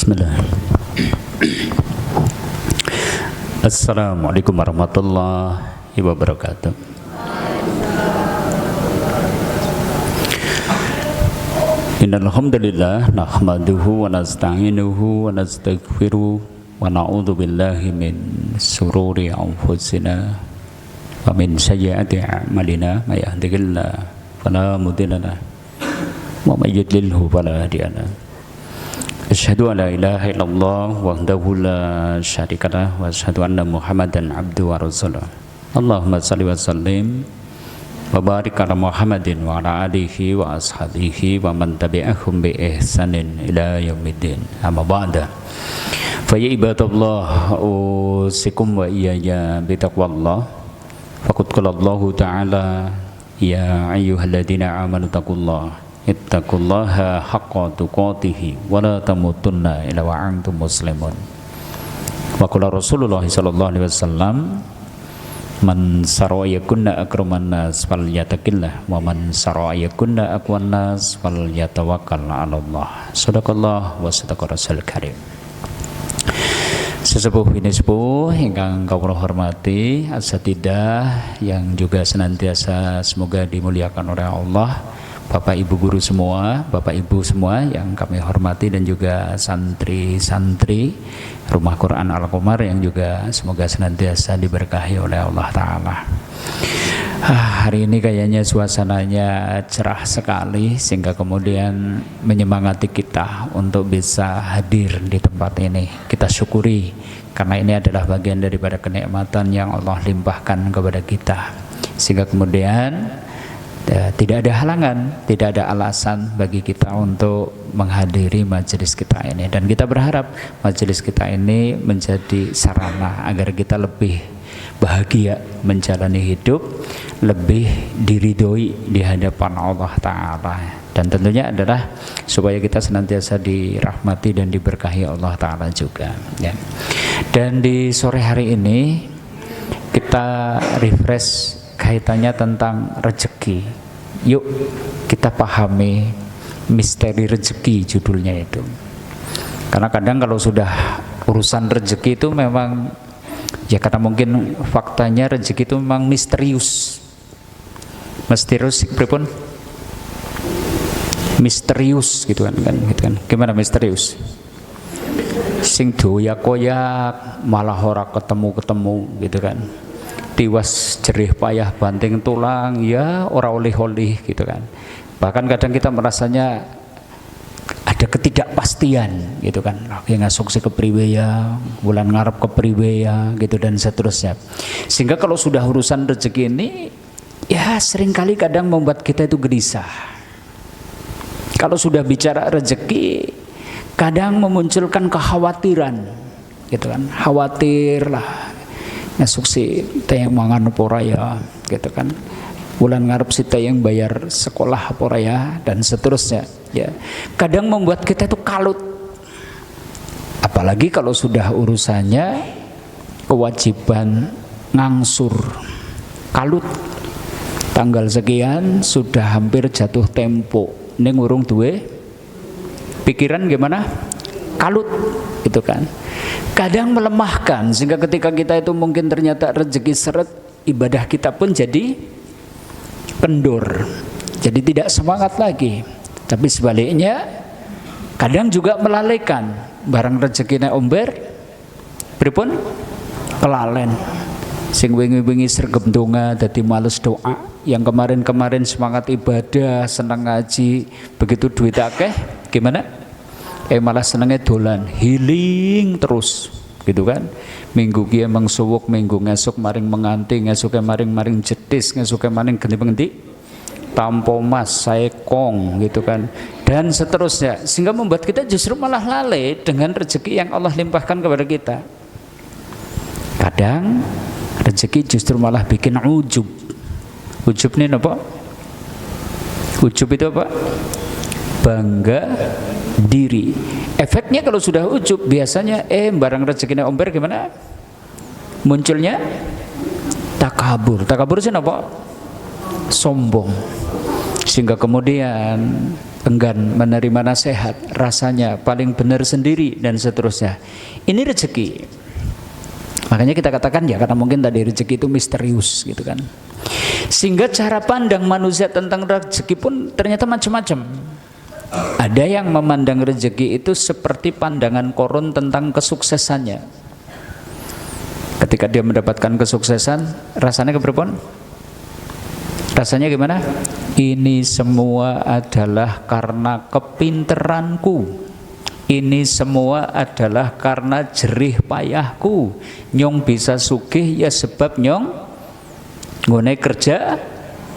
Bismillah. Assalamualaikum warahmatullahi wabarakatuh. Innal hamdalillah nahmaduhu wa nasta'inuhu wa nastaghfiruh wa na'udzu billahi min shururi anfusina wa min sayyiati a'malina may yahdihillahu fala mudilla lahu wa may yudlilhu fala hadiya lahu. Asyhadu an la ilaha illallah wahdahu la syarika lahu wa asyhadu anna Muhammadan abduhu wa rasuluh. Allahumma shalli wa sallim wa barik ala Muhammadin wa ala alihi wa ashabihi wa man tabi'ahum bi ihsanin ila yaumiddin. Amma ba'da. Fa ya ibadallah usikum wa iyaya bi taqwallah. Faqad qala Allah ta'ala ya ayyuhalladzina amanu taqullaha ittaqullaha haqqa tuqatih wa la tamutunna illa wa antum muslimun. Wa qala Rasulullah sallallahu alaihi wasallam man sarayakunna akraman nas falyattaqillah wa man sarayakunna aqwan nas falyatawakkal 'ala Allah. Shadaqallah wa sadaqa rasul karim. Sesepuh ini sepuh ingkang kawula hormati, asatidah yang juga senantiasa semoga dimuliakan oleh Allah, Bapak Ibu guru semua, Bapak Ibu semua yang kami hormati, dan juga santri-santri Rumah Quran Al-Qamar yang juga semoga senantiasa diberkahi oleh Allah Ta'ala. Hari ini kayaknya suasananya cerah sekali sehingga kemudian menyemangati kita untuk bisa hadir di tempat ini. Kita syukuri karena ini adalah bagian daripada kenikmatan yang Allah limpahkan kepada kita, sehingga kemudian tidak ada halangan, tidak ada alasan bagi kita untuk menghadiri majelis kita ini, dan kita berharap majelis kita ini menjadi sarana agar kita lebih bahagia menjalani hidup, lebih diridhoi di hadapan Allah Ta'ala, dan tentunya adalah supaya kita senantiasa dirahmati dan diberkahi Allah Ta'ala juga ya. Dan di sore hari ini kita refresh kaitannya tentang rezeki. Yuk kita pahami misteri rezeki, judulnya itu. Karena kadang kalau sudah urusan rezeki itu memang ya, karena mungkin faktanya rezeki itu memang misterius. Misterius pripun? Misterius gitu kan, gitu kan. Gimana misterius? Sing doyak-koyak malah ora ketemu-ketemu gitu kan. Tiwas jerih payah banting tulang ya ora oleh-oleh gitu kan. Bahkan kadang kita merasanya ada ketidakpastian gitu kan, lagi ngasuk si kepriwe ya, bulan ngarep kepriwe ya gitu, dan seterusnya. Sehingga kalau sudah urusan rezeki ini ya seringkali kadang membuat kita itu gelisah. Kalau sudah bicara rezeki kadang memunculkan kekhawatiran gitu kan, khawatir lah ngasuk si tayang mangan apa ya gitu kan, bulan ngarep si tayang bayar sekolah apa ya, dan seterusnya ya. Kadang membuat kita itu kalut, apalagi kalau sudah urusannya kewajiban ngangsur, kalut. Tanggal sekian sudah hampir jatuh tempo, ini ngurung duwe pikiran gimana, kalut itu kan. Kadang melemahkan, sehingga ketika kita itu mungkin ternyata rezeki seret, ibadah kita pun jadi kendor, jadi tidak semangat lagi. Tapi sebaliknya kadang juga melalaikan, barang rezekinya omber pripun kelalen, sing wingi-wingi sregep donga dadi males doa, yang kemarin-kemarin semangat ibadah, senang ngaji, begitu duit akeh gimana? Malah senengnya dolan, healing terus gitu kan. Minggu kia emang suwuk, minggu ngesuk maring menganti, ngesuknya maring jetis, ngesuknya maring genti-genti tampo mas, saekong gitu kan, dan seterusnya. Sehingga membuat kita justru malah lalai dengan rezeki yang Allah limpahkan kepada kita. Kadang rezeki justru malah bikin ujub. Ujub ini apa? Ujub itu apa? Bangga diri. Efeknya kalau sudah ujub biasanya barang rezekinya omber gimana? Munculnya takabur. Takabur itu apa? Sombong. Sehingga kemudian enggan menerima nasihat, rasanya paling benar sendiri dan seterusnya. Ini rezeki. Makanya kita katakan ya karena mungkin tadi rezeki itu misterius gitu kan. Sehingga cara pandang manusia tentang rezeki pun ternyata macam-macam. Ada yang memandang rezeki itu seperti pandangan Qarun tentang kesuksesannya. Ketika dia mendapatkan kesuksesan, rasanya keberapaan? Rasanya gimana? Ini semua adalah karena kepinteranku. Ini semua adalah karena jerih payahku. Nyong bisa sugih ya sebab nyong ngone kerja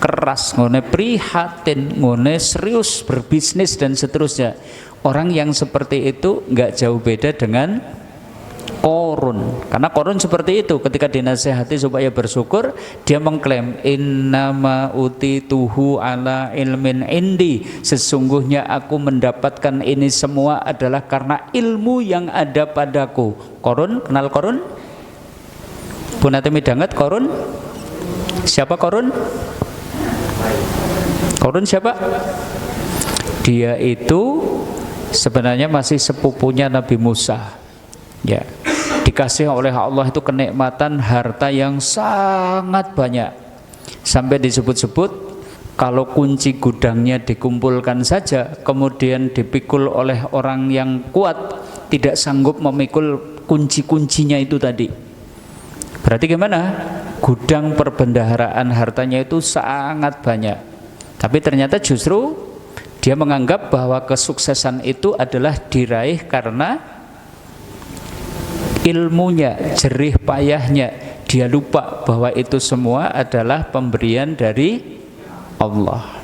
keras, ngone prihatin, ngone serius berbisnis dan seterusnya. Orang yang seperti itu nggak jauh beda dengan Qarun. Karena Qarun seperti itu, ketika dinasihati supaya bersyukur, dia mengklaim innama utituhu ala ilmin indi, sesungguhnya aku mendapatkan ini semua adalah karena ilmu yang ada padaku. Qarun, kenal Qarun? Punate midanget Qarun? Siapa Qarun? Qarun siapa? Dia itu sebenarnya masih sepupunya Nabi Musa. Ya, dikasih oleh Allah itu kenikmatan harta yang sangat banyak, sampai disebut-sebut kalau kunci gudangnya dikumpulkan saja kemudian dipikul oleh orang yang kuat tidak sanggup memikul kunci-kuncinya itu tadi. Berarti gimana? Gudang perbendaharaan hartanya itu sangat banyak, tapi ternyata justru dia menganggap bahwa kesuksesan itu adalah diraih karena ilmunya, jerih payahnya. Dia lupa bahwa itu semua adalah pemberian dari Allah.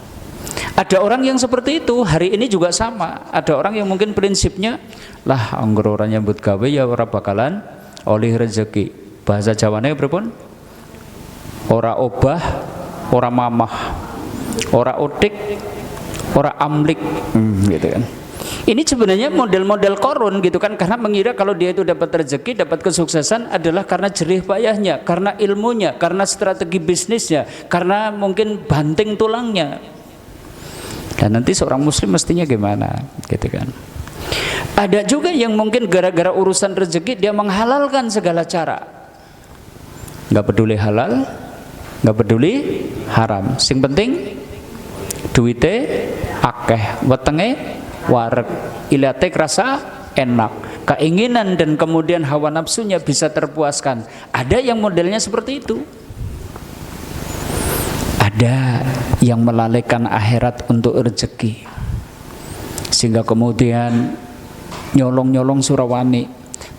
Ada orang yang seperti itu, hari ini juga sama. Ada orang yang mungkin prinsipnya lah anggur orang nyambut gawe ya ora bakalan oleh rezeki. Bahasa Jawane berapun? Ora obah, ora mamah, ora otik, ora amlik, gitu kan. Ini sebenarnya model-model Qarun gitu kan, karena mengira kalau dia itu dapat rezeki, dapat kesuksesan adalah karena jerih payahnya, karena ilmunya, karena strategi bisnisnya, karena mungkin banting tulangnya. Dan nanti seorang muslim mestinya gimana gitu kan. Ada juga yang mungkin gara-gara urusan rezeki dia menghalalkan segala cara. Nggak peduli halal, nggak peduli haram. Sing penting duite akeh, wetenge wareg, ilate rasa enak, keinginan dan kemudian hawa nafsunya bisa terpuaskan. Ada yang modelnya seperti itu. Ada yang melalaikan akhirat untuk rezeki, sehingga kemudian nyolong-nyolong surawani,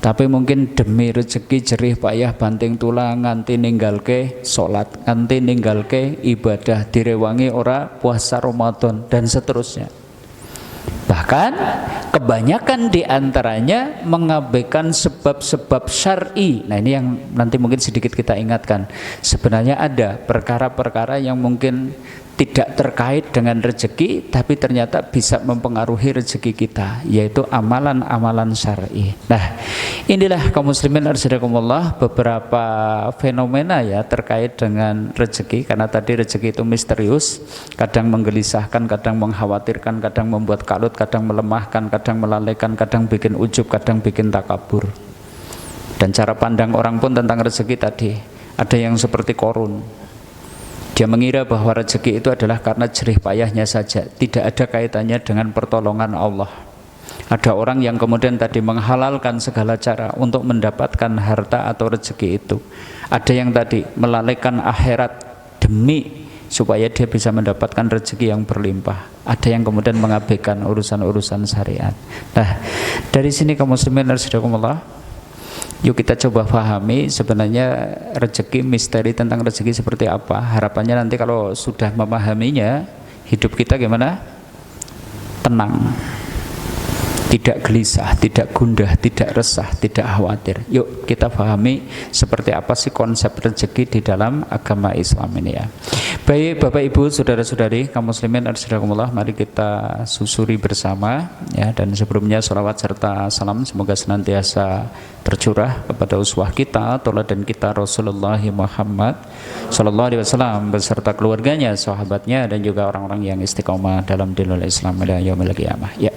tapi mungkin demi rezeki jerih payah banting tulang nganti ninggalke sholat, nganti ninggalke ibadah, direwangi ora puasa Ramadan dan seterusnya. Bahkan kebanyakan diantaranya mengabaikan sebab-sebab syar'i. Nah ini yang nanti mungkin sedikit kita ingatkan. Sebenarnya ada perkara-perkara yang mungkin tidak terkait dengan rezeki, tapi ternyata bisa mempengaruhi rezeki kita, yaitu amalan-amalan syar'i. Nah, inilah kaum muslimin arsyadakumullah beberapa fenomena ya terkait dengan rezeki, karena tadi rezeki itu misterius, kadang menggelisahkan, kadang mengkhawatirkan, kadang membuat kalut, kadang melemahkan, kadang melalaikan, kadang bikin ujub, kadang bikin takabur. Dan cara pandang orang pun tentang rezeki tadi, ada yang seperti Qarun. Dia mengira bahwa rezeki itu adalah karena jerih payahnya saja, tidak ada kaitannya dengan pertolongan Allah. Ada orang yang kemudian tadi menghalalkan segala cara untuk mendapatkan harta atau rezeki itu. Ada yang tadi melalaikan akhirat demi supaya dia bisa mendapatkan rezeki yang berlimpah. Ada yang kemudian mengabaikan urusan-urusan syariat. Nah, dari sini kaum muslimin rahimakumullah, yuk kita coba pahami sebenarnya rezeki, misteri tentang rezeki seperti apa. Harapannya nanti kalau sudah memahaminya, hidup kita gimana? Tenang, tidak gelisah, tidak gundah, tidak resah, tidak khawatir. Yuk kita pahami seperti apa sih konsep rezeki di dalam agama Islam ini ya. Baik Bapak Ibu, saudara-saudari kaum muslimin arsyadakumullah, mari kita susuri bersama ya, dan sebelumnya sholawat serta salam semoga senantiasa tercurah kepada uswah kita, tauladan kita Rasulullah Muhammad sallallahu alaihi wasallam beserta keluarganya, sahabatnya dan juga orang-orang yang istiqomah dalam dinul Islam pada yaumil qiyamah. Ya.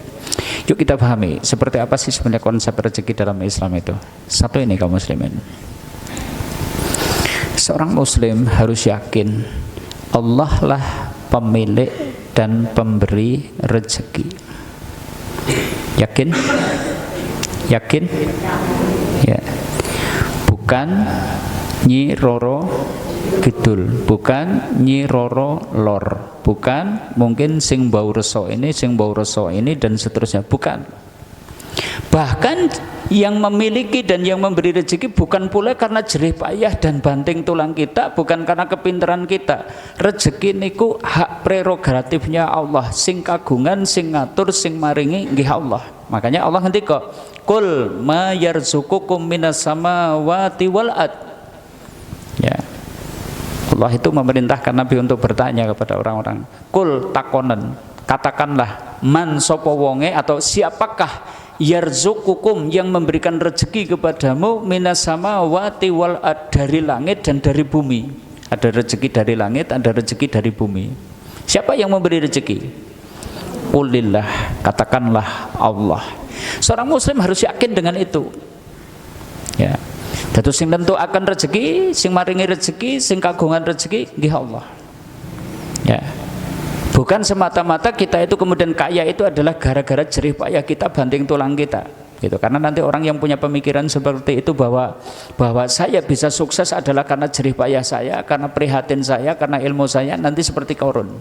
Yuk kita pahami seperti apa sih sebenarnya konsep rezeki dalam Islam itu. Satu ini kaum muslimin. Seorang muslim harus yakin Allah lah pemilik dan pemberi rezeki. Yakin? Yakin? Ya. Bukan Nyi Roro Kidul, bukan Nyi Roro Lor, bukan mungkin sing bau reso ini, sing bau reso ini dan seterusnya, bukan. Bahkan yang memiliki dan yang memberi rezeki bukan pula karena jerih payah dan banting tulang kita, bukan karena kepintaran kita. Rezeki niku hak prerogatifnya Allah, sing kagungan, sing ngatur, sing maringi nggih Allah. Makanya Allah ngendika, "Qul ma yarzuqukum minas samawati wal ard." Ya. Allah itu memerintahkan Nabi untuk bertanya kepada orang-orang, "Qul takonen, katakanlah man sapa wonge atau siapakah yarzuqukum yang memberikan rezeki kepadamu minas samawati wal ard, dari langit dan dari bumi." Ada rezeki dari langit, ada rezeki dari bumi. Siapa yang memberi rezeki? Qulillah, katakanlah Allah. Seorang muslim harus yakin dengan itu. Ya. Datu sing tentu akan rezeki, sing maringi rezeki, sing kagungan rezeki nggih Allah. Ya. Bukan semata-mata kita itu kemudian kaya itu adalah gara-gara jerih payah kita, banting tulang kita, gitu. Karena nanti orang yang punya pemikiran seperti itu bahwa saya bisa sukses adalah karena jerih payah saya, karena prihatin saya, karena ilmu saya, nanti seperti Qarun.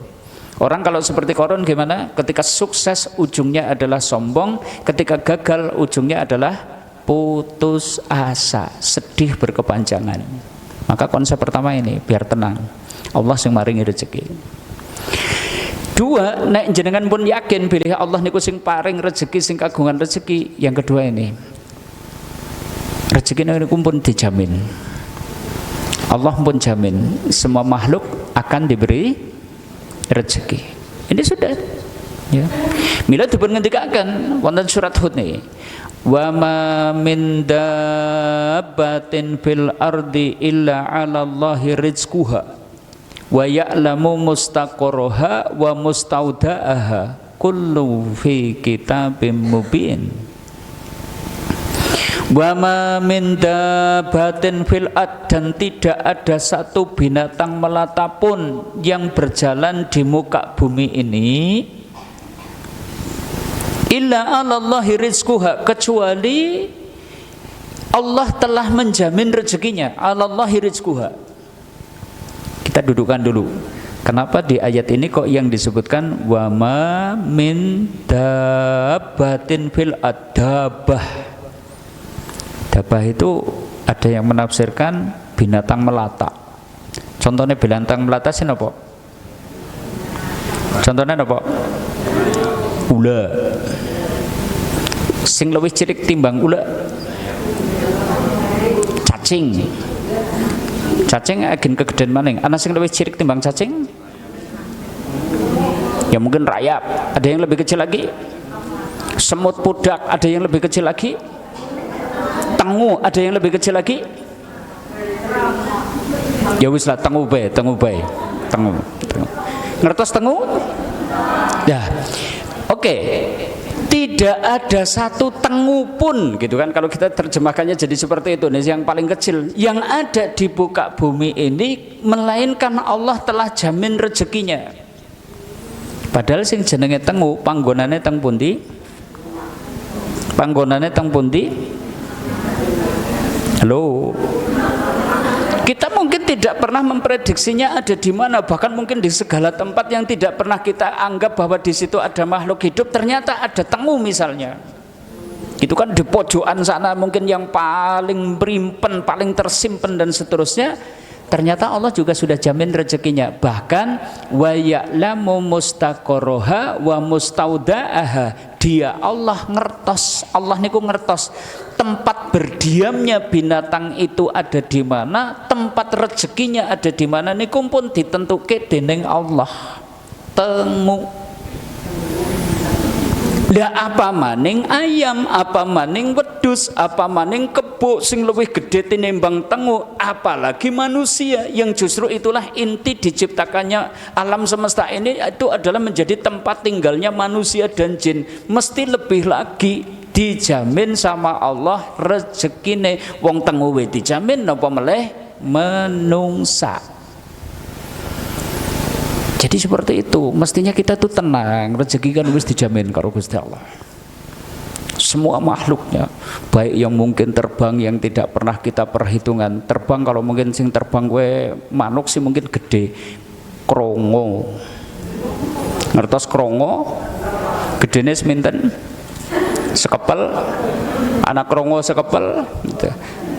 Orang kalau seperti Qarun gimana? Ketika sukses ujungnya adalah sombong, ketika gagal ujungnya adalah putus asa, sedih berkepanjangan. Maka konsep pertama ini biar tenang, Allah yang maringi rezeki. Dua, nek jenengan pun yakin bilih Allah niku sing paring rezeki, sing kagungan rezeki. Yang kedua ini, rezeki niku pun dijamin. Allah pun jamin semua makhluk akan diberi rezeki. Ini sudah. Ya. Mila dipun ngendikaken wonten surat Hud niki. Wa ma min dabbatin fil ardi illa 'alallahi rizquha wa ya'lamu mustaqarraha wa mustaudaaha kullu fi kitabim mubin. Wa ma min dabbatin fil ard, dan tidak ada satu binatang melata pun yang berjalan di muka bumi ini illa 'alallahi rizquha, kecuali Allah telah menjamin rezekinya. 'Alallahi rizquha. Kita dudukkan dulu. Kenapa di ayat ini kok yang disebutkan wa ma min dabbatin fil ard? Dabah. Dabah itu ada yang menafsirkan binatang melata. Contohnya binatang melata sih apa? Contohnya apa? Ula. Sing luwih cilik timbang ula. Cacing. Cacing agen kegedean maning. Ana sing luwih cilik timbang cacing? Ya mungkin rayap. Ada yang lebih kecil lagi? Semut pudak, ada yang lebih kecil lagi? Tengu, ada yang lebih kecil lagi? Ya wis lah, tengu bae. Tengu. Ngertos tengu? Ya. Oke. Tidak ada satu tengu pun, gitu kan, kalau kita terjemahkannya jadi seperti itu nih, yang paling kecil yang ada di muka bumi ini, melainkan Allah telah jamin rezekinya. Padahal sing jenenge tengu panggonane teng pundi? Panggonane teng pundi? Halo. Kita mungkin tidak pernah memprediksinya ada di mana, bahkan mungkin di segala tempat yang tidak pernah kita anggap bahwa di situ ada makhluk hidup, ternyata ada tengu misalnya. Itu kan di pojokan sana mungkin yang paling berimpen, paling tersimpan dan seterusnya. Ternyata Allah juga sudah jamin rezekinya. Bahkan wa ya'lamu mustaqarraha wa mustaudaaha, dia Allah ngertos, Allah niku ngertos tempat berdiamnya binatang itu ada di mana, tempat rezekinya ada di mana niku pun ditentuke dening Allah. Tengu lah apa maning ayam, apa maning wedhus, apa maning kebo sing luwih gedhe tinimbang tengu, apalagi manusia yang justru itulah inti diciptakannya alam semesta ini, itu adalah menjadi tempat tinggalnya manusia dan jin. Mesti lebih lagi dijamin sama Allah rezekine. Wong tengu we dijamin, napa meleh menungsa. Jadi seperti itu, mestinya kita tuh tenang, rezeki kan wis dijamin karo Gusti Allah. Semua makhluknya, baik yang mungkin terbang yang tidak pernah kita perhitungan. Terbang kalau mungkin sing terbang gue manuk sih mungkin gede, krongo. Ngertos krongo? Gedene seminten? Sekepel, anak krongo sekepel gitu.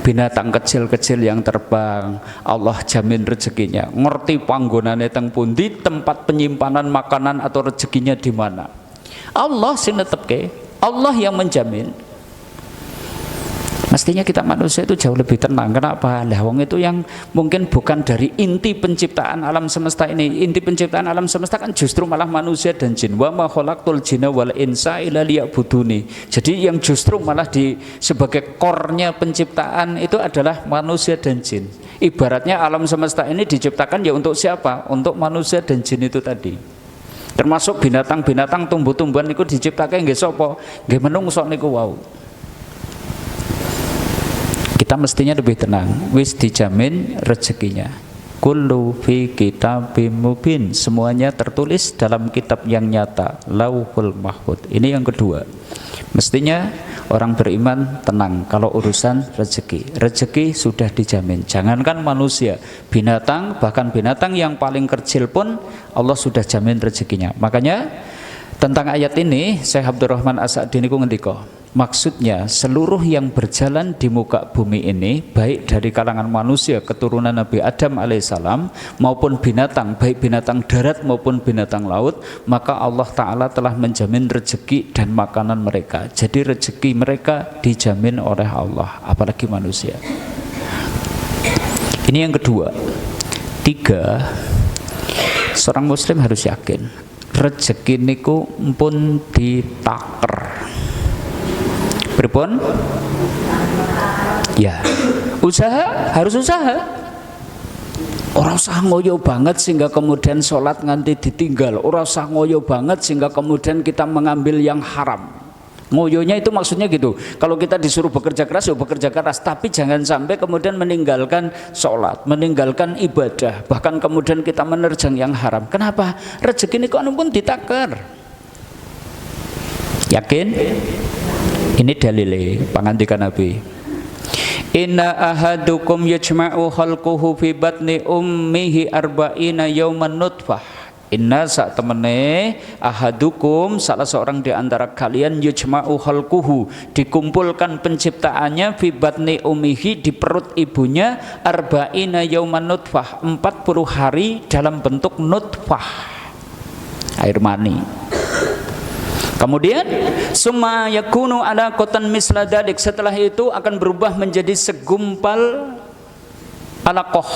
Binatang kecil-kecil yang terbang, Allah jamin rezekinya. Ngerti panggonane teng pundi, tempat penyimpanan makanan atau rezekinya di mana. Allah sing netepke, Allah yang menjamin. Mestinya kita manusia itu jauh lebih tenang. Kenapa? Lah wong itu yang mungkin bukan dari inti penciptaan alam semesta ini. Inti penciptaan alam semesta kan justru malah manusia dan jin. Wa ma khalaqtul jinna wal insa illa liya'buduni. Jadi yang justru malah sebagai core-nya penciptaan itu adalah manusia dan jin. Ibaratnya alam semesta ini diciptakan ya untuk siapa? Untuk manusia dan jin itu tadi. Termasuk binatang-binatang, tumbuh-tumbuhan itu diciptakan nggih sapa? Nggih menungso niku wau. Kita mestinya lebih tenang, wis dijamin rezekinya. Kullu fi kitabim mubin, semuanya tertulis dalam kitab yang nyata, Lauhul Mahfuz. Ini yang kedua. Mestinya orang beriman tenang kalau urusan rezeki. Rezeki sudah dijamin. Jangankan manusia, binatang, bahkan binatang yang paling kecil pun Allah sudah jamin rezekinya. Makanya tentang ayat ini Syekh Abdurrahman As-Sa'di niku ngendika, maksudnya seluruh yang berjalan di muka bumi ini, baik dari kalangan manusia keturunan Nabi Adam alaihissalam maupun binatang, baik binatang darat maupun binatang laut, maka Allah Ta'ala telah menjamin rezeki dan makanan mereka. Jadi rezeki mereka dijamin oleh Allah, apalagi manusia. Ini yang kedua. Tiga, seorang muslim harus yakin rezeki niku pun ditaker. Pripun? Ya, usaha, harus usaha. Ora usah ngoyo banget sehingga kemudian sholat nganti ditinggal. Ora usah ngoyo banget sehingga kemudian kita mengambil yang haram. Ngoyonya itu maksudnya gitu. Kalau kita disuruh bekerja keras, ya bekerja keras. Tapi jangan sampai kemudian meninggalkan sholat, meninggalkan ibadah. Bahkan kemudian kita menerjang yang haram. Kenapa? Rezeki ini kok pun ditaker. Yakin? Ini dalile pangandikan Nabi. Inna ahadukum yajma'u khalquhu fi batni ummihi arba'ina yawman nutfah. Inna sak temene ahadukum, salah seorang di antara kalian, yajma'u khalquhu, dikumpulkan penciptaannya, fi batni ummihi, di perut ibunya, arba'ina yawman nutfah, 40 hari dalam bentuk nutfah, air mani. Kemudian summa yakunu ala qatan misla dalik, setelah itu akan berubah menjadi segumpal alaqah,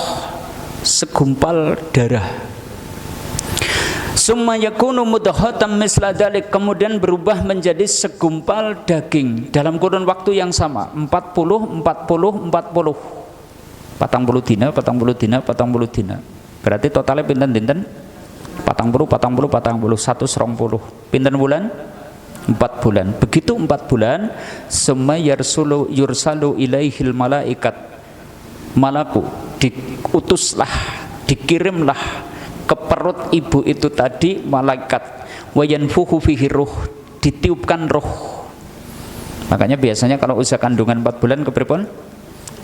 segumpal darah. Summa yakunu mudghatan misla dalik, kemudian berubah menjadi segumpal daging dalam kurun waktu yang sama, 40 dina. Berarti totalnya pinten-pinten? 40 120. Pinten bulan? 4 bulan. Begitu 4 bulan, summa yursalu ilaihil malaikat, malaku diutuslah, dikirimlah ke perut ibu itu tadi malaikat, wa yanfuhu fihi ruh, ditiupkan ruh. Makanya biasanya kalau usia kandungan 4 bulan kepripun?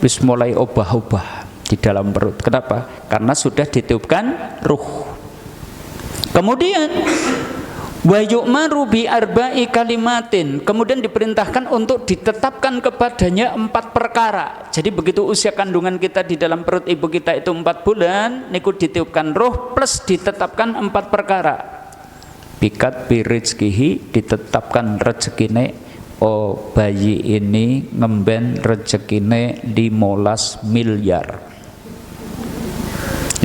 Wis mulai obah-obah di dalam perut. Kenapa? Karena sudah ditiupkan ruh. Kemudian wa yu'maru bi arba'i kalimatin, kemudian diperintahkan untuk ditetapkan kepadanya 4 perkara. Jadi begitu usia kandungan kita di dalam perut ibu kita itu 4 bulan, niku ditiupkan roh plus ditetapkan 4 perkara. Bikat birizkihi, ditetapkan rezekine. Oh, bayi ini ngemben rezekine 15 miliar.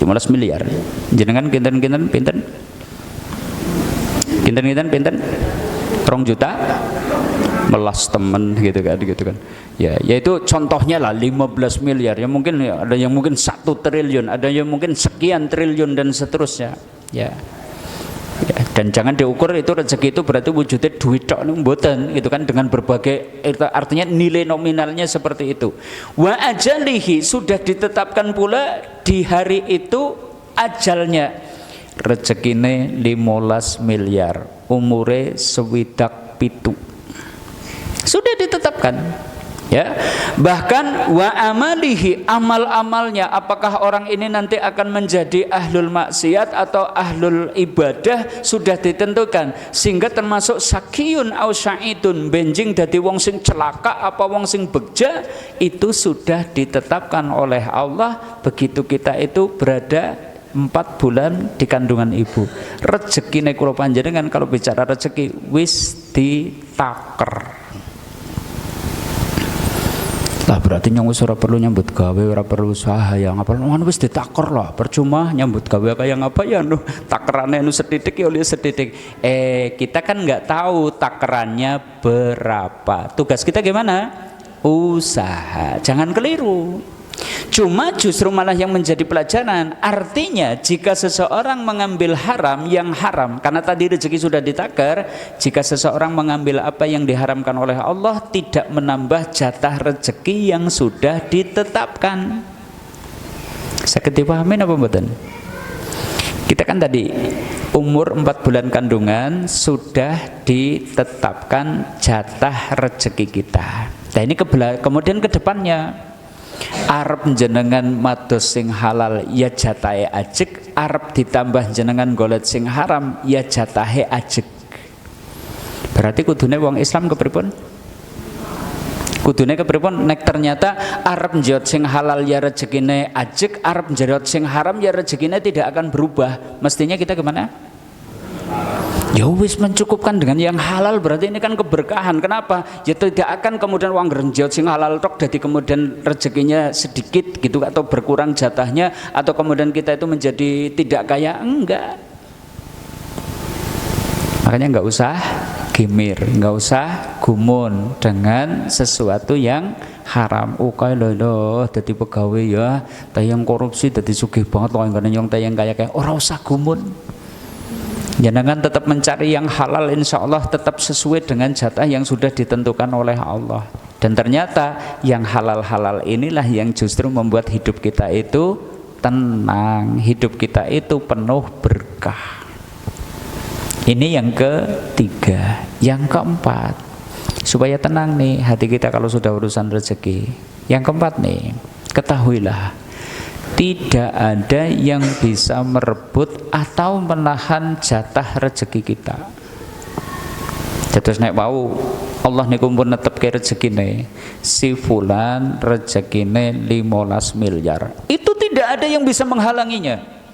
15 miliar. Jenengan kinten-kinten pinten? Kinten-kinten 2 juta melas temen gitu kan. Ya, yaitu contohnya lah 15 miliar. Ya mungkin ada yang mungkin 1 triliun, ada yang mungkin sekian triliun dan seterusnya. Ya. Ya, dan jangan diukur itu rezeki itu berarti wujudnya duit tok mboten gitu kan, dengan berbagai artinya nilai nominalnya seperti itu. Wa ajalihi, sudah ditetapkan pula di hari itu ajalnya. Rezekine 15 miliar, umure 27. Sudah ditetapkan. Ya, bahkan wa amalihi, amal-amalnya, apakah orang ini nanti akan menjadi ahlul maksiat atau ahlul ibadah sudah ditentukan, sehingga termasuk sakiyun au sa'idun, benjing dadi wong sing celaka apa wong sing begja, itu sudah ditetapkan oleh Allah begitu kita itu berada 4 bulan di kandungan ibu. Rezekine kula panjenengan kalau bicara rezeki wis ditaker. Lah berarti nyong wis ora perlu nyambut gawe, ora perlu usaha, yang apa wis ditaker lah, percuma nyambut gawe kayak ngapa ya takerane setitik ya oleh setitik. Kita kan nggak tahu takerannya berapa. Tugas kita gimana? Usaha. Jangan keliru. Cuma justru malah yang menjadi pelajaran, artinya jika seseorang mengambil haram yang haram, karena tadi rezeki sudah ditakar, jika seseorang mengambil apa yang diharamkan oleh Allah, tidak menambah jatah rezeki yang sudah ditetapkan. Saya dipahami apa mboten? Kita kan tadi umur 4 bulan kandungan sudah ditetapkan jatah rezeki kita. Nah ini kemudian ke depannya, arep jenengan mados sing halal ya jatahe ajek, arep ditambah jenengan golet sing haram ya jatahe ajek. Berarti kudune wong Islam kepripun? Kudune kepripun? Nek ternyata arep njot sing halal ya rezekine ajek, arep njot sing haram ya rezekine tidak akan berubah. Mestinya kita gimana? Ya wis mencukupkan dengan yang halal, berarti ini kan keberkahan. Kenapa? Ya tidak akan kemudian uang gerenjot sing halal tok jadi kemudian rezekinya sedikit gitu atau berkurang jatahnya, atau kemudian kita itu menjadi tidak kaya, enggak. Makanya enggak usah gimir, enggak usah gumun dengan sesuatu yang haram. Kae lho dadi pegawai ya, tayang korupsi dadi sugih banget loh, enggak nyong tayang kaya ora usah gumun. Jangan tetap mencari yang halal, insya Allah tetap sesuai dengan jatah yang sudah ditentukan oleh Allah. Dan ternyata yang halal-halal inilah yang justru membuat hidup kita itu tenang, hidup kita itu penuh berkah. Ini yang ketiga. Yang keempat, supaya tenang nih hati kita kalau sudah urusan rezeki. Yang keempat nih, ketahuilah, tidak ada yang bisa merebut atau menahan jatah rezeki kita. Terus nek wau Allah niku pun netepke rezekine si fulan rezekine 15 miliar. Itu tidak ada yang bisa menghalanginya.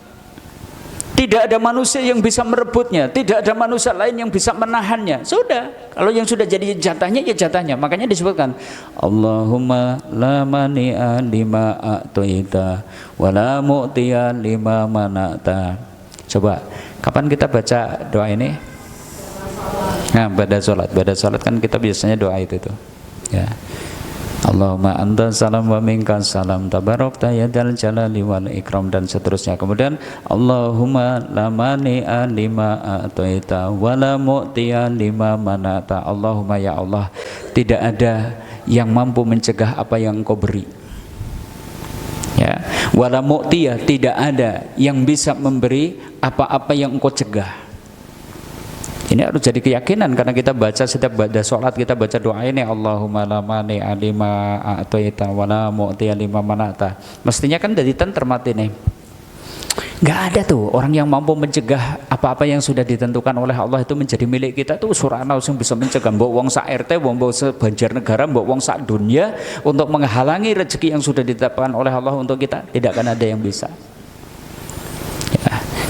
Tidak ada manusia yang bisa merebutnya, tidak ada manusia lain yang bisa menahannya. Sudah, kalau yang sudah jadi jatahnya ya jatahnya. Makanya disebutkan Allahumma la mani'a lima a'taita wa la mu'tiya lima mana'ta. Coba, kapan kita baca doa ini? Nah, pada sholat kan kita biasanya doa itu tuh. Ya. Allahumma anta salam wa minka salam tabarakta ya dzal jalali wal ikram, dan seterusnya. Kemudian Allahumma la mani'a lima a'taita wa la mu'tiya lima mana'ta. Allahumma ya Allah, tidak ada yang mampu mencegah apa yang Engkau beri. Ya, wala mu'tiya, tidak ada yang bisa memberi apa-apa yang Engkau cegah. Ini harus jadi keyakinan, karena kita baca setiap baca sholat, kita baca doa ini Allahumma la mani'a lima a'taita wa la mu'tiya lima mana'ta. Mestinya kan dari tentrem hati nih. Nggak ada tuh orang yang mampu mencegah apa-apa yang sudah ditentukan oleh Allah itu menjadi milik kita. Tuh surana yang bisa mencegah mbok wong sak RT, mbok sebanjarnegara, mbok wong sak dunia untuk menghalangi rezeki yang sudah ditetapkan oleh Allah untuk kita. Tidak akan ada yang bisa.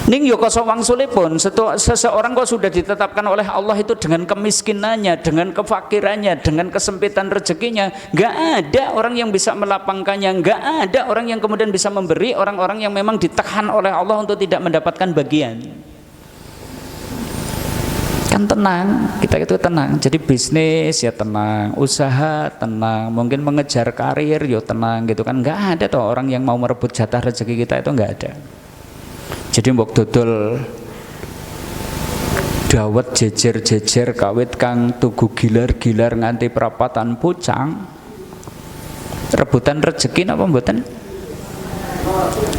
Ning yo kosok wangsulipun seseorang kok sudah ditetapkan oleh Allah itu dengan kemiskinannya, dengan kefakirannya, dengan kesempitan rezekinya, nggak ada orang yang bisa melapangkannya, nggak ada orang yang kemudian bisa memberi orang-orang yang memang ditekan oleh Allah untuk tidak mendapatkan bagian. Kan tenang, kita itu tenang. Jadi bisnis ya tenang, usaha tenang, mungkin mengejar karir ya tenang gitu kan. Nggak ada toh orang yang mau merebut jatah rezeki kita, itu nggak ada. Jadi mbok dodol dawet jejer-jejer kawit kang tugu gilar-gilar nganti perapatan pucang, rebutan rezeki napa mboten?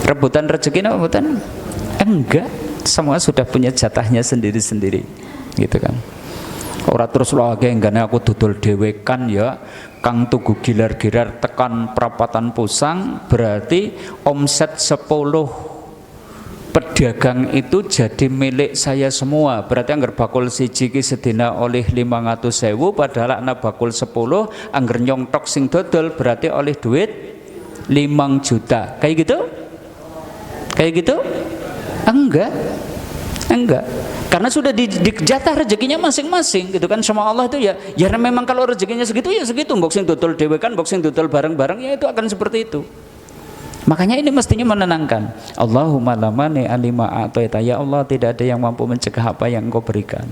Rebutan rezeki napa mboten? Enggak, semua sudah punya jatahnya sendiri-sendiri gitu kan. Ora terus lagi enggane aku dodol dhewe kan ya kang tugu gilar-gilar tekan perapatan pusang, berarti omset 10 pedagang itu jadi milik saya semua. Berarti anggar bakul siji ki sedina oleh 500.000, padahal ana bakul 10 anggar nyongtok sing dodol berarti oleh duit 5 juta. Kayak gitu? Kayak gitu? Enggak. Karena sudah di jatah rezekinya masing-masing gitu kan sama Allah itu ya memang kalau rezekinya segitu ya segitu. Mbok sing dodol dhewe kan, mbok sing dodol bareng-bareng ya itu akan seperti itu. Makanya ini mestinya menenangkan. Allahumma la mani alima a'taita, ya Allah tidak ada yang mampu mencegah apa yang Engkau berikan.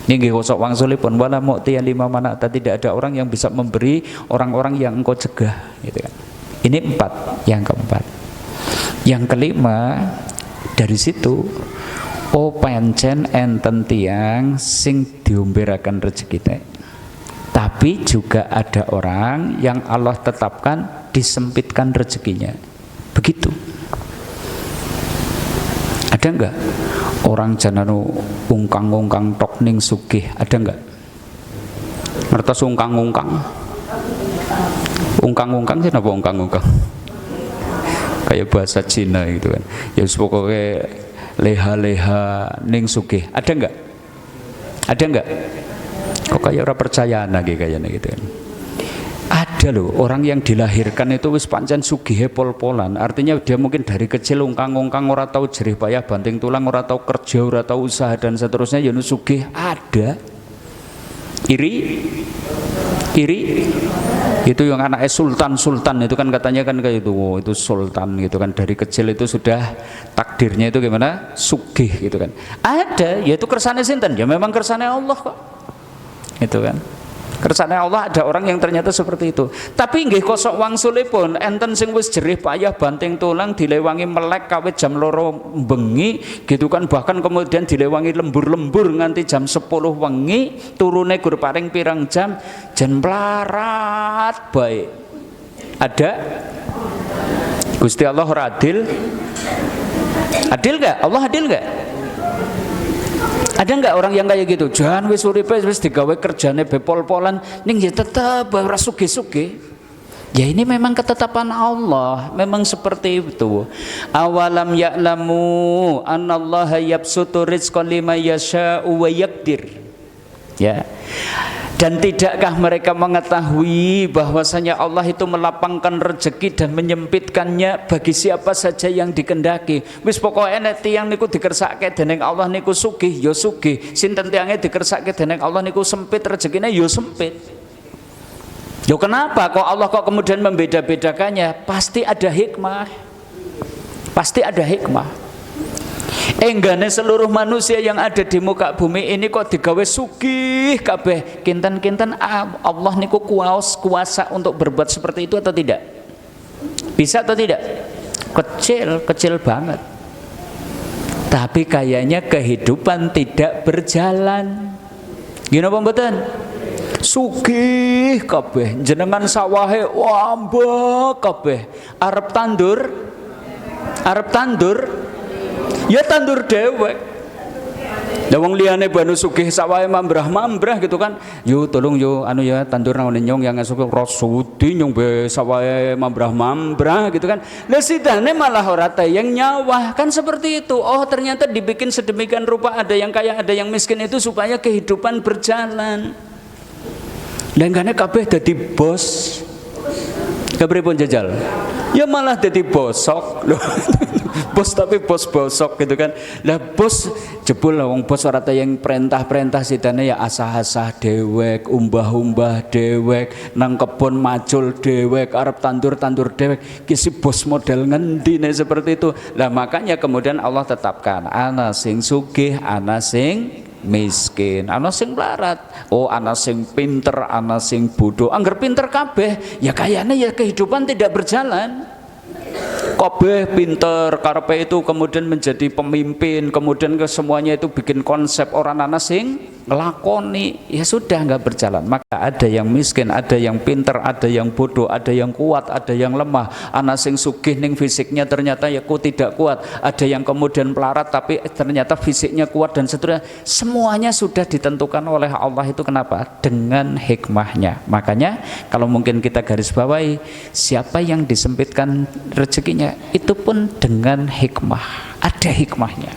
Ini nggih kosok wangsulipun wala mu'tiya lima mana'ta, tidak ada orang yang bisa memberi orang-orang yang Engkau cegah gitu kan. Ini 4, yang keempat. Yang kelima, dari situ pancen enten tiyang sing diomberaken rezeki teh. Tapi juga ada orang yang Allah tetapkan disempitkan rezekinya. Begitu. Ada enggak orang jananu ungkang-ungkang tok ning sugih? Ada enggak? Ngertos ungkang-ungkang? Ungkang-ungkang sih napa ungkang-ungkang? Kayak bahasa Cina gitu kan. Ya pokoknya leha-leha ning sugih. Ada enggak? Ada enggak? Kok kayak orang percayaan lagi kayaknya gitu kan. Ada loh orang yang dilahirkan itu wis pancen sugihe pol-polan. Artinya dia mungkin dari kecil ungkang-ungkang, ora tahu jerih payah banting tulang, ora tahu kerja, ora tahu usaha dan seterusnya, ya sugih. Ada. Iri itu yang anaknya sultan itu kan katanya kan kayak itu, itu sultan gitu kan, dari kecil itu sudah takdirnya itu gimana, sugih gitu kan. Ada, yaitu kersane sinten, ya memang kersane Allah kok itu kan. Kersane Allah ada orang yang ternyata seperti itu. Tapi nggih kosok wangsulipun enten sing wis jerih payah banting tulang dilewangi melek kawit jam 2 bengi gitu kan, bahkan kemudian dilewangi lembur-lembur nganti jam 10 wengi, turune gur paring pirang jam jan melarat baik. Ada? Gusti Allah adil? Adil enggak? Allah adil enggak? Ada enggak orang yang kayak gitu? Jangan wis uripe wis digawe kerjane bepol-polan ning ya tetep ora sugih-sugih. Ya ini memang ketetapan Allah, memang seperti itu. Awalam ya'lamu annallaha yabsutu rizqan liman yasha'u wa yaqdir. Ya. Dan tidakkah mereka mengetahui bahwasanya Allah itu melapangkan rezeki dan menyempitkannya bagi siapa saja yang dikendaki. Wis pokoknya nek tiyang niku dikersake dening Allah niku sugih ya sugih, sinten tiyange dikersake dening Allah niku sempit rezekine ya sempit. Yo kenapa kok Allah kok kemudian membeda-bedakannya? Pasti ada hikmah. Pasti ada hikmah. Enggane seluruh manusia yang ada di muka bumi ini kok digawe sugih kabeh. Kinten-kinten Allah niku kuasa untuk berbuat seperti itu atau tidak? Bisa atau tidak? Kecil banget. Tapi kayaknya kehidupan tidak berjalan. Gini apa mboten? Sugih kabeh, jenengan sawahe wambek kabeh. Arep tandur ya tandur dewek. Lah wong liyane banu sugih sawahe mambrah gitu kan. Yo tolong yo anu ya tandur nang nyong yang esuk rosudi nyong be sawahe mambrah gitu kan. Lah sidane malah ora tayang nyawah kan seperti itu. Oh ternyata dibikin sedemikian rupa, ada yang kaya ada yang miskin itu supaya kehidupan berjalan. Lah enggane kabeh dadi bos. Kepripun jajal? Ya malah jadi bosok loh. Bos tapi bos bosok gitu kan. Lah bos jebul lah wong bos ora yang perintah-perintah sidane ya asah-asah dewek, umbah-umbah dewek, nang kebon macul dewek, arep tandur-tandur dewek. Ki si bos model ngendi nek seperti itu. Lah makanya kemudian Allah tetapkan ana sing sugih, ana sing miskin, ana sing melarat, oh ana sing pinter, ana sing bodoh. Angger pinter kabeh, ya kayaknya ya kehidupan tidak berjalan. Kabeh pinter, karepe itu kemudian menjadi pemimpin, kemudian ke semuanya itu bikin konsep orang ana sing ngelakoni, ya sudah nggak berjalan. Maka ada yang miskin, ada yang pinter, ada yang bodoh, ada yang kuat, ada yang lemah. Ana sing sugih ning fisiknya ternyata ya ku tidak kuat, ada yang kemudian pelarat tapi ternyata fisiknya kuat dan seterusnya. Semuanya sudah ditentukan oleh Allah itu kenapa? Dengan hikmahnya. Makanya kalau mungkin kita garis bawahi, siapa yang disempitkan rezekinya itu pun dengan hikmah, ada hikmahnya.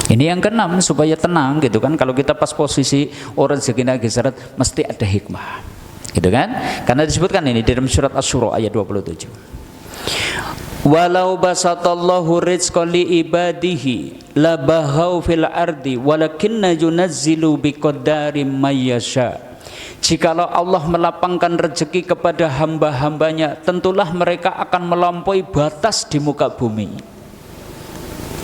Ini yang keenam supaya tenang gitu kan, kalau kita pas posisi orang rezekinya geseret mesti ada hikmah gitu kan, karena disebutkan ini dalam surat Asy-Syura ayat 27. Walau basatallahu rizqa li ibadihi labahau fil ardi walakinna yunazzilu biqadarin may yasha. Jikalau Allah melapangkan rezeki kepada hamba-hambanya, tentulah mereka akan melampaui batas di muka bumi.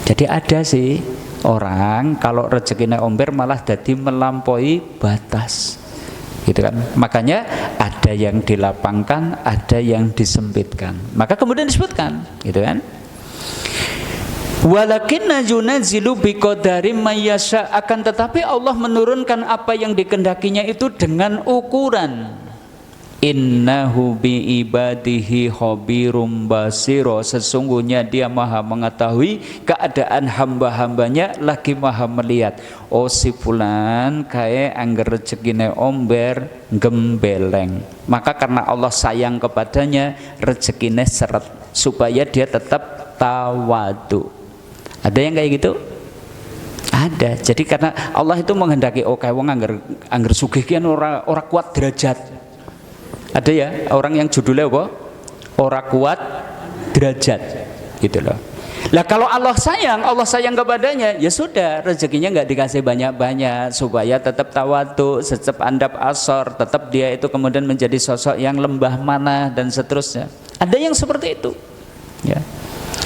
Jadi ada sih orang kalau rezekinya omber malah jadi melampaui batas, gitu kan. Makanya ada yang dilapangkan, ada yang disempitkan. Maka kemudian disebutkan, gitu kan. Walakinna yunazzilu biqadarin may yasha, akan tetapi Allah menurunkan apa yang dikendakinya itu dengan ukuran. Innahu bi ibadihi khabirum basiro, sesungguhnya dia maha mengetahui keadaan hamba-hambanya lagi maha melihat. Oh si fulan kae angger rezekine omber gembeleng, maka karena Allah sayang kepadanya rezekine seret supaya dia tetap tawadu. Ada yang kayak gitu? Ada. Jadi karena Allah itu menghendaki oh kayak wong angger sugih kian ora kuat derajat. Ada ya orang yang judulnya apa? Ora kuat derajat, gitu loh. Lah kalau Allah sayang kepadanya, ya sudah rezekinya nggak dikasih banyak-banyak supaya tetap tawadu, tetap andap asor, tetap dia itu kemudian menjadi sosok yang lembah manah dan seterusnya. Ada yang seperti itu, ya.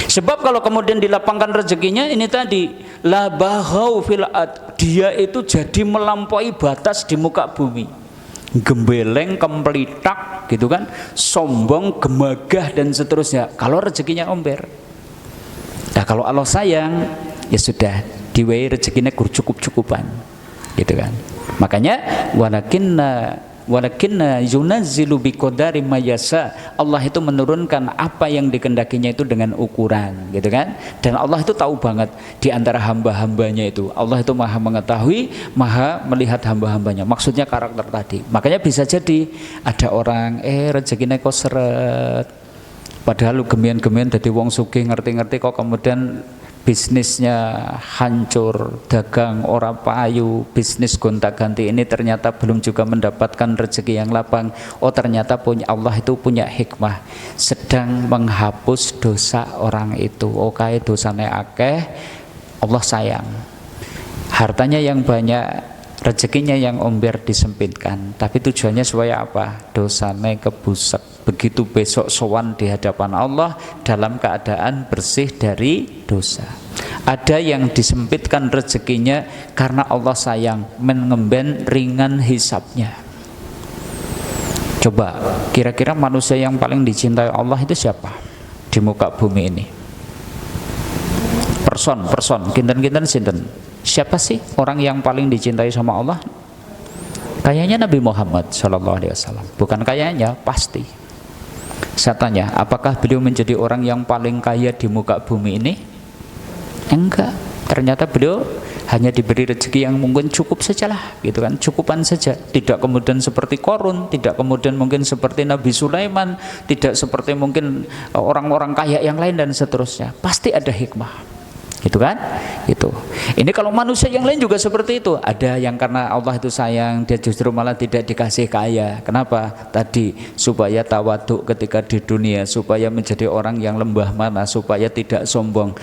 Sebab kalau kemudian dilapangkan rezekinya ini tadi la bahau fil ad, dia itu jadi melampaui batas di muka bumi. Gembeleng, kemplitak gitu kan, sombong, gemagah dan seterusnya kalau rezekinya omber. Nah kalau Allah sayang ya sudah diwehi rezekinya cukup-cukupan gitu kan. Makanya walakinna yunazzilu biqadari may yasha, Allah itu menurunkan apa yang dikendakinya itu dengan ukuran gitu kan. Dan Allah itu tahu banget di antara hamba-hambanya itu, Allah itu maha mengetahui, maha melihat hamba-hambanya. Maksudnya karakter tadi. Makanya bisa jadi ada orang rezekinya kok seret, padahal lu gemian-gemian jadi wong sugih ngerti-ngerti kok kemudian bisnisnya hancur, dagang ora payu, bisnis gonta-ganti ini ternyata belum juga mendapatkan rezeki yang lapang. Oh ternyata Allah itu punya hikmah, sedang menghapus dosa orang itu. Oh kayak dosanya akeh, Allah sayang. Hartanya yang banyak, rezekinya yang omber disempitkan, tapi tujuannya supaya apa? Dosanya kebusek. Begitu besok sowan di hadapan Allah dalam keadaan bersih dari dosa. Ada yang disempitkan rezekinya karena Allah sayang, mengemben ringan hisabnya. Coba kira-kira manusia yang paling dicintai Allah itu siapa di muka bumi ini? Person kinten-kinten sinten? Siapa sih orang yang paling dicintai sama Allah? Kayaknya Nabi Muhammad SAW. Bukan kayaknya, pasti. Saya tanya, apakah beliau menjadi orang yang paling kaya di muka bumi ini? Enggak. Ternyata beliau hanya diberi rezeki yang mungkin cukup sajalah, gitu kan, cukupan saja. Tidak kemudian seperti Qarun, tidak kemudian mungkin seperti Nabi Sulaiman, tidak seperti mungkin orang-orang kaya yang lain dan seterusnya. Pasti ada hikmah. Itu kan? Itu. Ini kalau manusia yang lain juga seperti itu. Ada yang karena Allah itu sayang, dia justru malah tidak dikasih kaya. Kenapa? Tadi supaya tawaduk ketika di dunia, supaya menjadi orang yang lembah mana, supaya tidak sombong.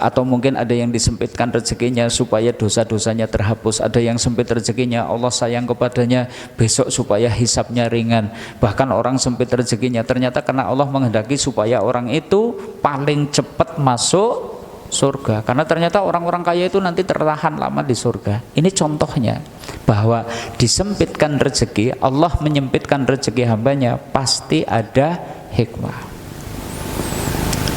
Atau mungkin ada yang disempitkan rezekinya supaya dosa-dosanya terhapus. Ada yang sempit rezekinya, Allah sayang kepadanya besok supaya hisapnya ringan. Bahkan orang sempit rezekinya, ternyata karena Allah menghendaki supaya orang itu paling cepat masuk surga, karena ternyata orang-orang kaya itu nanti tertahan lama di surga. Ini contohnya bahwa disempitkan rezeki, Allah menyempitkan rezeki hambanya pasti ada hikmah.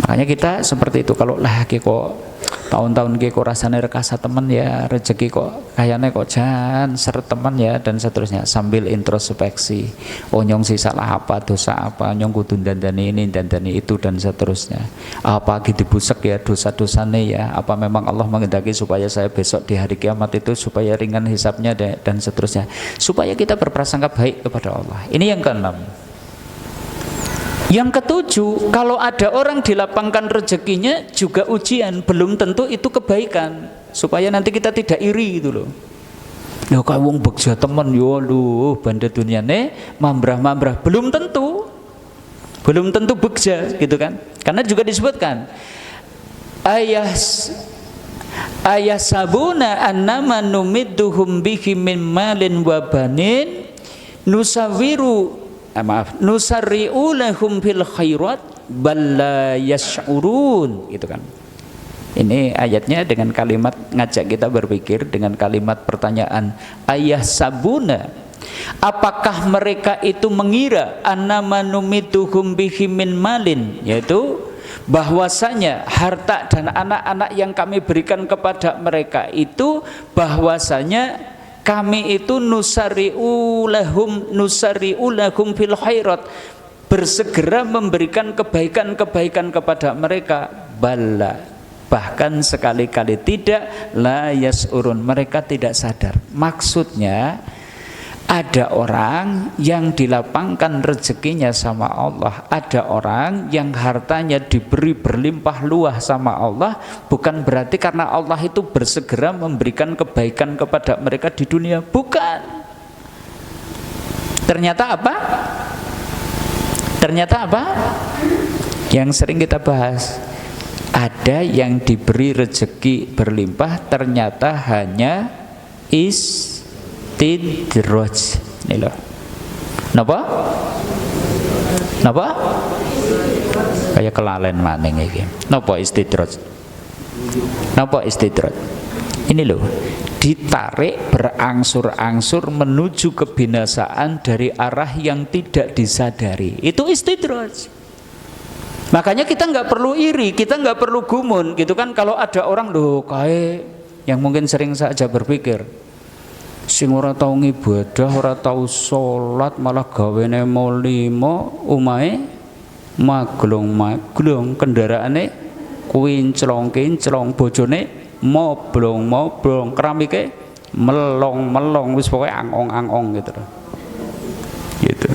Makanya kita seperti itu. Kalau lah kok tahun-tahun kok rasanya rekasa temen ya, rezeki kok kayaknya kok jan seret temen ya, dan seterusnya, sambil introspeksi. Oh nyong sih salah apa, dosa apa, nyong kudu dandani ini dandani itu, dan seterusnya. Apa gitu busek ya dosa-dosanya ya, apa memang Allah menghendaki supaya saya besok di hari kiamat itu supaya ringan hisapnya, dan seterusnya, supaya kita berprasangka baik kepada Allah. Ini yang keenam. Yang ketujuh, kalau ada orang dilapangkan rezekinya juga ujian, belum tentu itu kebaikan, supaya nanti kita tidak iri gitu loh. Ya kayak wong begja temen yo lu banda dunyane mambrah-mambrah, belum tentu begja gitu kan. Karena juga disebutkan ayah sabuna annama numidduhum bihi min malin wa banin nusarri'u lahum fil khairat balla yash'urun, gitu kan. Ini ayatnya dengan kalimat ngajak kita berpikir, dengan kalimat pertanyaan, ayah sabuna, apakah mereka itu mengira annama numidduhum bihi min malin, yaitu bahwasanya harta dan anak-anak yang kami berikan kepada mereka itu bahwasanya kami itu nusari'u lahum fil khairat, bersegera memberikan kebaikan-kebaikan kepada mereka. Bala, bahkan sekali-kali tidak, la yas'urun, mereka tidak sadar. Maksudnya ada orang yang dilapangkan rezekinya sama Allah, ada orang yang hartanya diberi berlimpah luah sama Allah, bukan berarti karena Allah itu bersegera memberikan kebaikan kepada mereka di dunia, bukan. Ternyata apa? Yang sering kita bahas, ada yang diberi rezeki berlimpah ternyata hanya istidraj. Ini loh. Napa? Kayak kelalen maning iki. Napa istidraj? Ini loh, ditarik berangsur-angsur menuju kebinasaan dari arah yang tidak disadari. Itu istidraj. Makanya kita nggak perlu iri, kita nggak perlu gumun, gitu kan. Kalau ada orang loh kayak yang mungkin sering saja berpikir, sing ora tau ngibadah, ora tau salat, malah gawene molimo, umahe maglong, kendaraane kinclong, bojone moblong, keramike melong, wis pokoke angong gitu loh. Gitu.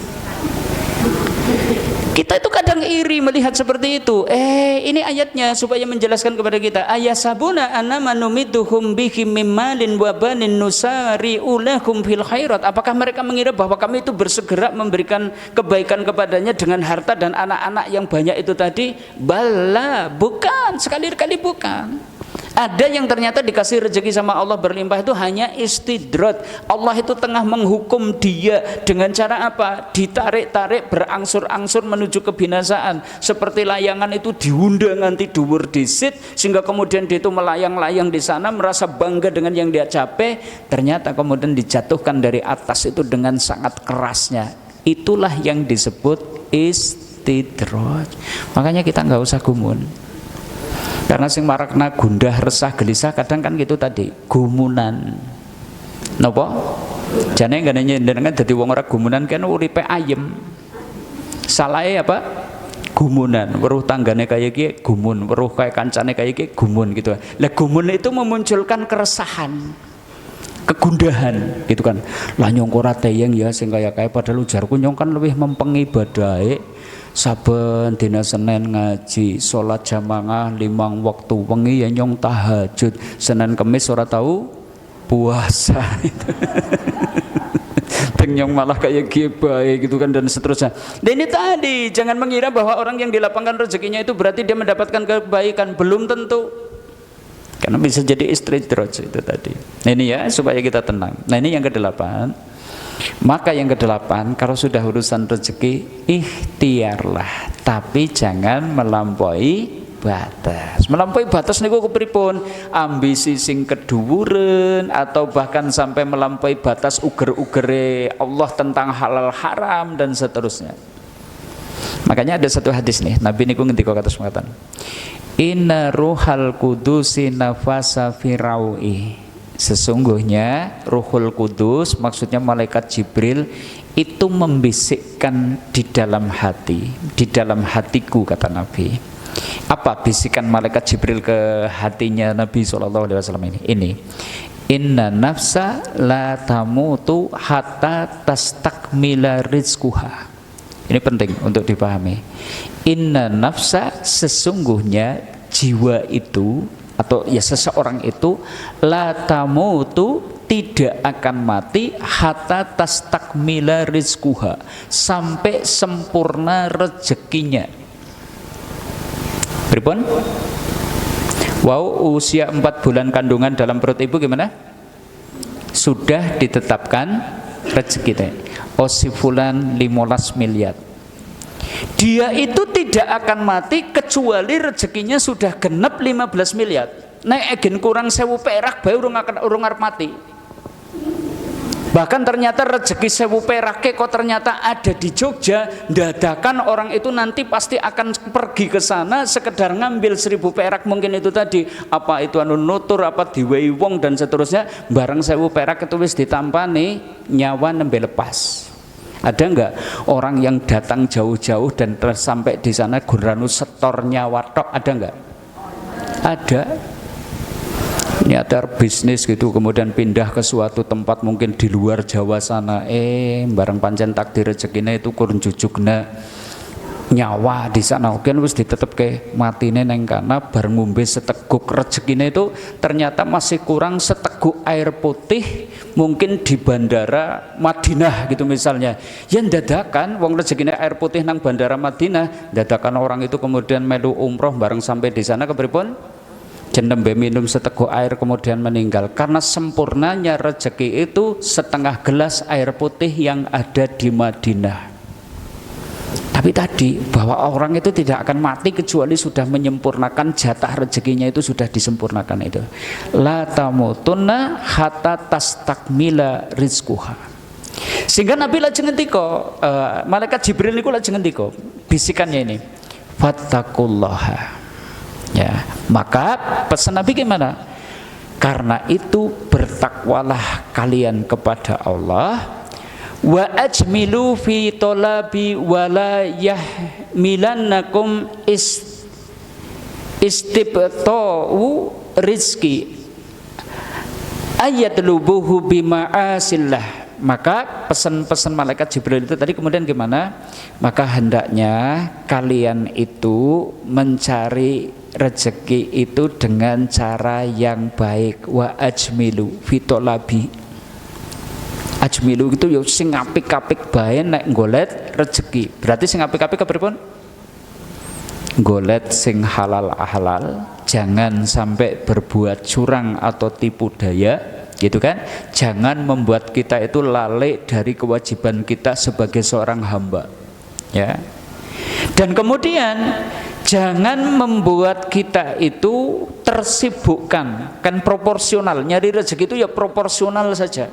Kita itu kadang iri melihat seperti itu. Ini ayatnya supaya menjelaskan kepada kita. Ayasabuna annama numidduhum bihi mim malin wa banin nusari'u lahum fil khairat. Apakah mereka mengira bahwa kami itu bersegera memberikan kebaikan kepadanya dengan harta dan anak-anak yang banyak itu tadi? Bala, bukan, sekali-kali bukan. Ada yang ternyata dikasih rezeki sama Allah berlimpah itu hanya istidrat. Allah itu tengah menghukum dia dengan cara apa? Ditarik-tarik berangsur-angsur menuju kebinasaan. Seperti layangan itu diundang nanti dhuwur disit, sehingga kemudian dia itu melayang-layang di sana merasa bangga dengan yang dia capai, ternyata kemudian dijatuhkan dari atas itu dengan sangat kerasnya. Itulah yang disebut istidrat. Makanya kita nggak usah gumun. Karena sing marakna gundah, resah, gelisah kadang kan gitu tadi, gumunan. Napa? Jane ngene njenengan dadi wong ora gumunan kan uripe ayem. Salahe apa? Gumunan. Weruh tanggane kaya iki gumun, weruh kaya kancane kaya iki gumun gitu. Lah gumun itu memunculkan keresahan, kegundahan gitu kan. Lah nyong ora teyeng ya sing kaya padahal ujarku nyong kan lebih mempeng ibadahe. saben dina Senin ngaji, sholat jamaah 5 waktu, wengi ya nyong tahajud, Senin Kemis ora tahu puasa. Nyong malah kayak baik gitu kan, dan seterusnya. Dan ini tadi, jangan mengira bahwa orang yang dilapangkan rezekinya itu berarti dia mendapatkan kebaikan, belum tentu. Karena bisa jadi istidraj itu tadi. Nah ini ya, supaya kita tenang. Nah ini yang kedelapan. Maka yang kedelapan, kalau sudah urusan rezeki, ikhtiarlah, tapi jangan melampaui batas. Melampaui batas niku kepripun? Ambisi sing keduwuren atau bahkan sampai melampaui batas uger-ugere Allah tentang halal haram dan seterusnya. Makanya ada satu hadis nih, Nabi niku ngendika kados mengatakan, inna ruhal kudusi nafasa firaui. Sesungguhnya Ruhul Kudus, maksudnya malaikat Jibril, itu membisikkan di dalam hati, di dalam hatiku, kata Nabi. Apa bisikan malaikat Jibril ke hatinya Nabi SAW ini? Ini, inna nafsa la tamutu hatta tastakmila rizquha. Ini penting untuk dipahami. Inna nafsa, sesungguhnya jiwa itu, atau ya seseorang itu, la tamutu, tidak akan mati, hatta tastakmila rizquha, sampai sempurna rezekinya. Pripun? Wow, usia 4 bulan kandungan dalam perut ibu gimana? Sudah ditetapkan rezeki. Osifulan 15 miliar. Dia itu tidak akan mati kecuali rezekinya sudah genep 15 miliar. Nek egen kurang 1000 perak bae urung arep mati. Bahkan ternyata rezeki 1000 perak kok ternyata ada di Jogja, dadakan orang itu nanti pasti akan pergi ke sana sekedar ngambil 1000 perak mungkin itu tadi, apa itu anu nutur, apa diwehi wong dan seterusnya, bareng 1000 perak itu wis ditampani nyawa nembe lepas. Ada enggak orang yang datang jauh-jauh dan sampai di sana guranu setor nyawa tok, ada enggak? Ada. Niatar bisnis gitu, kemudian pindah ke suatu tempat mungkin di luar Jawa sana, bareng pancen takdir rezekine itu kurun jujugna nyawa di sana, kan wis ditetepke matine neng kana, bareng ngombe seteguk rezekine itu ternyata masih kurang seteguk air putih mungkin di bandara Madinah gitu misalnya. Yang dadakan wong rezekine air putih nang bandara Madinah, dadakan orang itu kemudian melu umroh bareng sampai di sana kepripun? Jenembe minum seteguk air kemudian meninggal, karena sempurnanya rezeki itu setengah gelas air putih yang ada di Madinah. Tapi tadi bahwa orang itu tidak akan mati kecuali sudah menyempurnakan jatah rezekinya, itu sudah disempurnakan itu. La tamutunna hatta tastakmila rizquha. Sehingga Nabi lajeng ngendika, malaikat Jibril niku lajeng ngendika, bisikannya ini, fattaqullaha. Ya, maka pesan Nabi gimana? Karena itu bertakwalah kalian kepada Allah, wa ajmilu fi talabi wa la yahmilannakum istibta'u rizki ayatlubuhu bima'asillah. Maka pesan-pesan malaikat Jibril itu tadi kemudian gimana? Maka hendaknya kalian itu mencari rezeki itu dengan cara yang baik. Wa ajmilu fitolabi. Ajmilu itu ya sing apik-apik bae nek golet rezeki. Berarti sing apik-apik kepripun? Golet sing halal, jangan sampai berbuat curang atau tipu daya. Gitu kan, jangan membuat kita itu lalai dari kewajiban kita sebagai seorang hamba, ya. Dan kemudian jangan membuat kita itu tersibukkan, kan proporsional, nyari rezeki itu ya proporsional saja,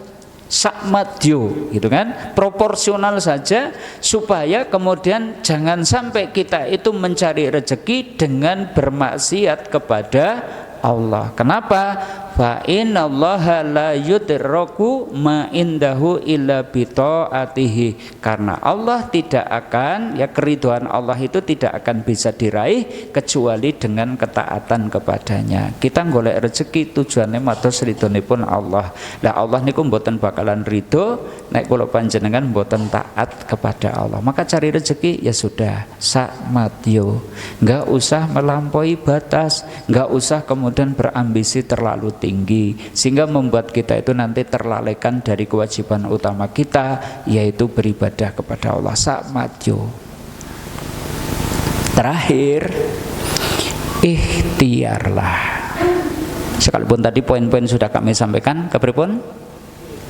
sakmadyo, gitu kan, proporsional saja, supaya kemudian jangan sampai kita itu mencari rezeki dengan bermaksiat kepada Allah. Kenapa? Fa innallaha la yudraku ma indahu illa bi taatihi. Karena Allah tidak akan, ya keridhaan Allah itu tidak akan bisa diraih kecuali dengan ketaatan kepadanya. Kita golek rezeki tujuannya matos ridhonipun Allah. Lah Allah niku mboten bakalan ridho nek kula panjenengan mboten taat kepada Allah. Maka cari rezeki ya sudah sak madyo. Enggak usah melampaui batas, enggak usah kemudian berambisi terlalu tinggi sehingga membuat kita itu nanti terlalaikan dari kewajiban utama kita, yaitu beribadah kepada Allah. Sak madyo. Terakhir, ikhtiarlah. Sekalipun tadi poin-poin sudah kami sampaikan, kepripun?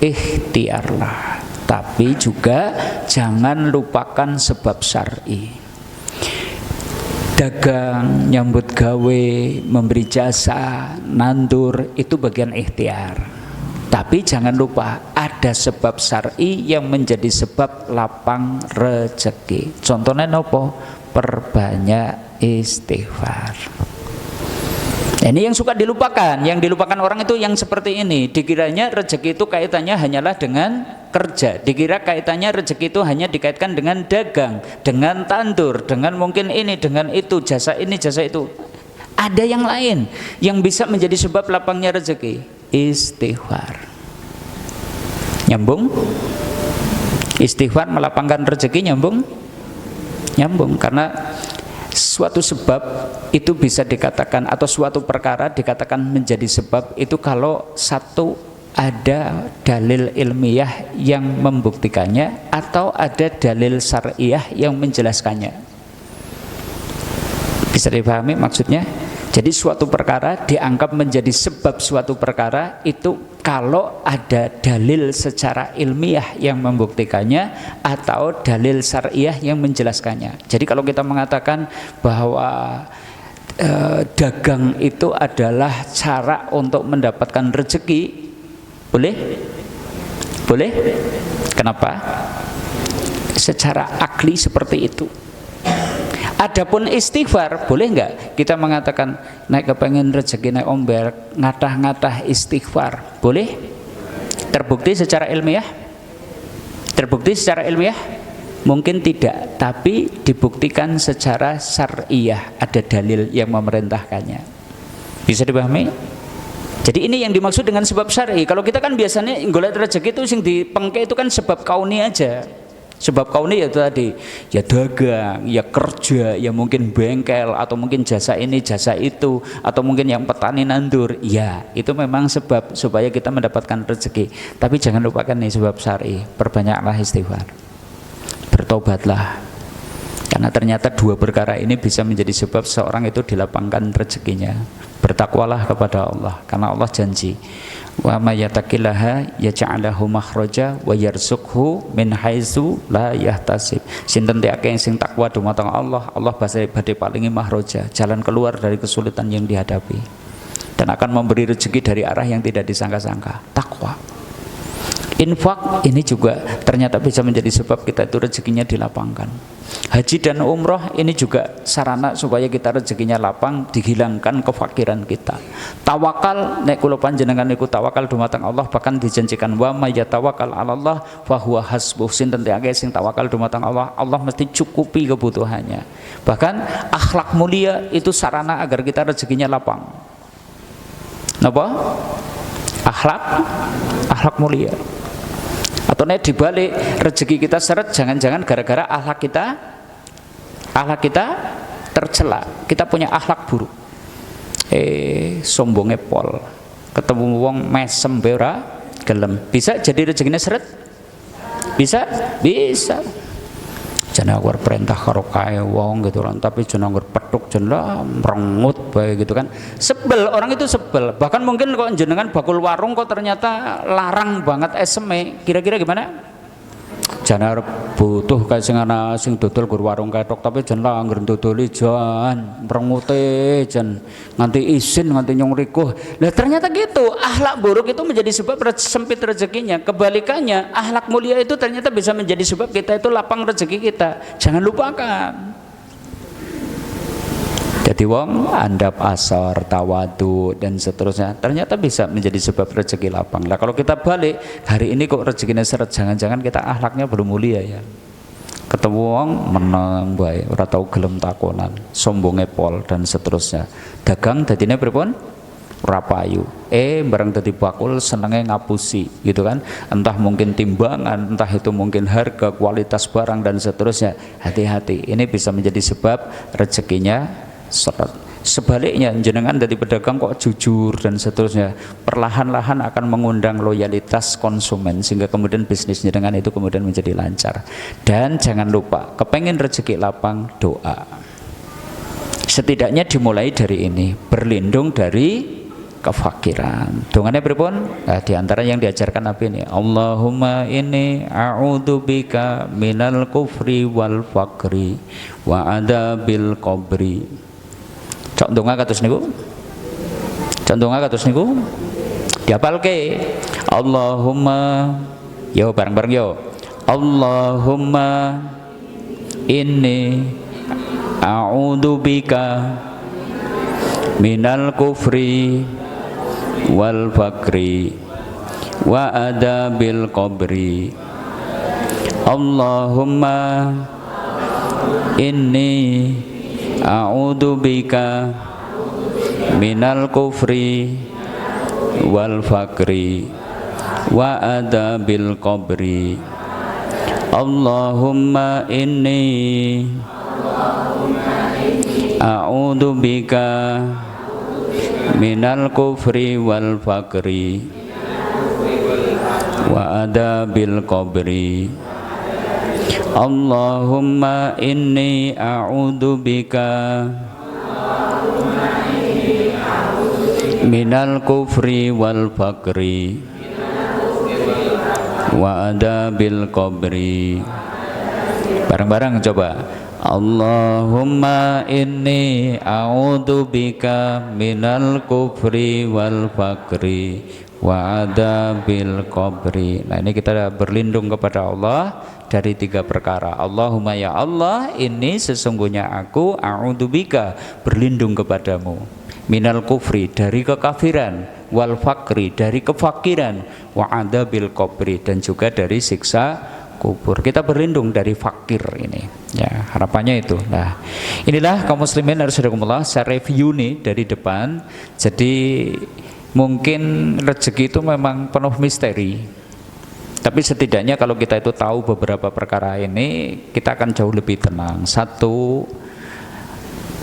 Ikhtiarlah. Tapi juga jangan lupakan sebab syar'i. Dagang, nyambut gawe, memberi jasa, nandur, itu bagian ikhtiar. Tapi jangan lupa ada sebab syar'i yang menjadi sebab lapang rezeki. Contohnya nopo? Perbanyak istighfar. Ini yang suka dilupakan. Yang dilupakan orang itu yang seperti ini. Dikiranya rezeki itu kaitannya hanyalah dengan kerja. Dikira kaitannya rezeki itu hanya dikaitkan dengan dagang, dengan tandur, dengan mungkin ini, dengan itu, jasa ini, jasa itu. Ada yang lain yang bisa menjadi sebab lapangnya rezeki. Istighfar. Nyambung? Istighfar melapangkan rezeki, nyambung? Nyambung, karena suatu sebab itu bisa dikatakan, atau suatu perkara dikatakan menjadi sebab itu kalau satu ada dalil ilmiah yang membuktikannya atau ada dalil syariah yang menjelaskannya. Bisa dipahami maksudnya? Jadi suatu perkara dianggap menjadi sebab suatu perkara itu kalau ada dalil secara ilmiah yang membuktikannya atau dalil syariah yang menjelaskannya. Jadi kalau kita mengatakan bahwa dagang itu adalah cara untuk mendapatkan rezeki, boleh? Boleh? Kenapa? Secara akli seperti itu. Adapun istighfar, boleh nggak kita mengatakan naik kepengen rezeki naik ombel ngatah-ngatah istighfar, boleh? Terbukti secara ilmiah? Terbukti secara ilmiah? Mungkin tidak, tapi dibuktikan secara syariah, ada dalil yang memerintahkannya. Bisa dipahami? Jadi ini yang dimaksud dengan sebab syar'i. Kalau kita kan biasanya golek rezeki itu sing dipengke itu kan sebab kauni aja. Sebab kauni ya tadi, ya dagang, ya kerja, ya mungkin bengkel, atau mungkin jasa ini, jasa itu, atau mungkin yang petani nandur. Ya, itu memang sebab supaya kita mendapatkan rezeki. Tapi jangan lupakan nih sebab syar'i. Perbanyaklah istighfar. Bertobatlah. Karena ternyata dua perkara ini bisa menjadi sebab seorang itu dilapangkan rezekinya. Bertakwalah kepada Allah, karena Allah janji, wa may yattaqillaha yaj'alhu makhraja wa yarzuqhu min haitsu la yahtasib. Sinten tiyake sing takwa dumateng Allah, Allah badhe paringi makhraja, jalan keluar dari kesulitan yang dihadapi, dan akan memberi rezeki dari arah yang tidak disangka-sangka. Takwa. Infak ini juga ternyata bisa menjadi sebab kita itu rezekinya dilapangkan. Haji dan umroh ini juga sarana supaya kita rezekinya lapang, dihilangkan kefakiran kita. Tawakal, nek kula panjenengan niku tawakal dumateng Allah, bahkan dijanjikan wa may yatawakkal 'alallah fa huwa hasbuh. Sinten tiyake sing tawakal dumateng Allah, Allah mesti cukupi kebutuhannya. Bahkan akhlak mulia itu sarana agar kita rezekinya lapang. Napa? Akhlak mulia. Atau nek dibalik rezeki kita seret, jangan-jangan gara-gara akhlak kita tercela, kita punya akhlak buruk. Sombongnya pol, ketemu wong mesem bera gelem, bisa jadi rezekinya seret? Bisa. Jangan anggur perintah karo kae wong gitu kan, tapi jangan anggur petuk jenlah merengut bae gitu kan. Sebel, orang itu sebel. Bahkan mungkin kok jenengan bakul warung kok ternyata larang banget eseme. Kira-kira gimana? Jangan butuh kae sing ana sing dodol gur warung ketok, tapi jenlah anggur dodoli jan merengute jan nganti izin nganti nyong rikuh. Lah ternyata gitu. Akhlak buruk itu menjadi sebab sempit rezekinya. Kebalikannya, akhlak mulia itu ternyata bisa menjadi sebab kita itu lapang rezeki kita. Jangan lupakan. Jadi wong andap asor, tawadu dan seterusnya ternyata bisa menjadi sebab rezeki lapang. Lah kalau kita balik, hari ini kok rezekinya seret, jangan-jangan kita akhlaknya belum mulia ya. Ketemu wong menang bae, ora tau gelem takonan, sombonge pol dan seterusnya. Dagang dadine pripun? Ora payu. Bareng dadi bakul senenge ngapusi gitu kan. Entah mungkin timbangan, entah itu mungkin harga, kualitas barang dan seterusnya. Hati-hati, ini bisa menjadi sebab rezekinya seret. Sebaliknya jenengan dari pedagang kok jujur dan seterusnya, perlahan-lahan akan mengundang loyalitas konsumen sehingga kemudian bisnis jenengan itu kemudian menjadi lancar. Dan jangan lupa, kepengen rezeki lapang, doa. Setidaknya dimulai dari ini, berlindung dari kefakiran. Dongane pripun? Nah, di antara yang diajarkan Nabi ini, Allahumma inni a'udzubika minal kufri wal fakri wa adabil qabri. Cok ndonga kados niku. Cok ndonga kados niku. Diapalke. Allahumma, yo bareng-bareng yo. Allahumma inni a'udzubika minal kufri wal fakri wa adabil qabri. Allahumma inni a'udzubika minal kufri wal fakri wa adabil qabri. Allahumma inni a'udzubika minal kufri wal fakri wa adabil qabri. Allahumma inni a'udzubika minal kufri wal fakri wa adabil qabri. Bareng-bareng coba. Allahumma inni a'udzubika minal kufri wal fakri wa adabil qabri. Nah, ini kita berlindung kepada Allah dari 3 perkara. Allahumma ya Allah, ini sesungguhnya aku a'udzubika berlindung kepadamu minal kufri dari kekafiran, wal fakri dari kefakiran, wa adabil qabri dan juga dari siksa kubur. Kita berlindung dari fakir ini ya, harapannya itu. Nah, inilah kaum muslimin harusnya saya review nih dari depan. Jadi mungkin rezeki itu memang penuh misteri, tapi setidaknya kalau kita itu tahu beberapa perkara ini, kita akan jauh lebih tenang. 1,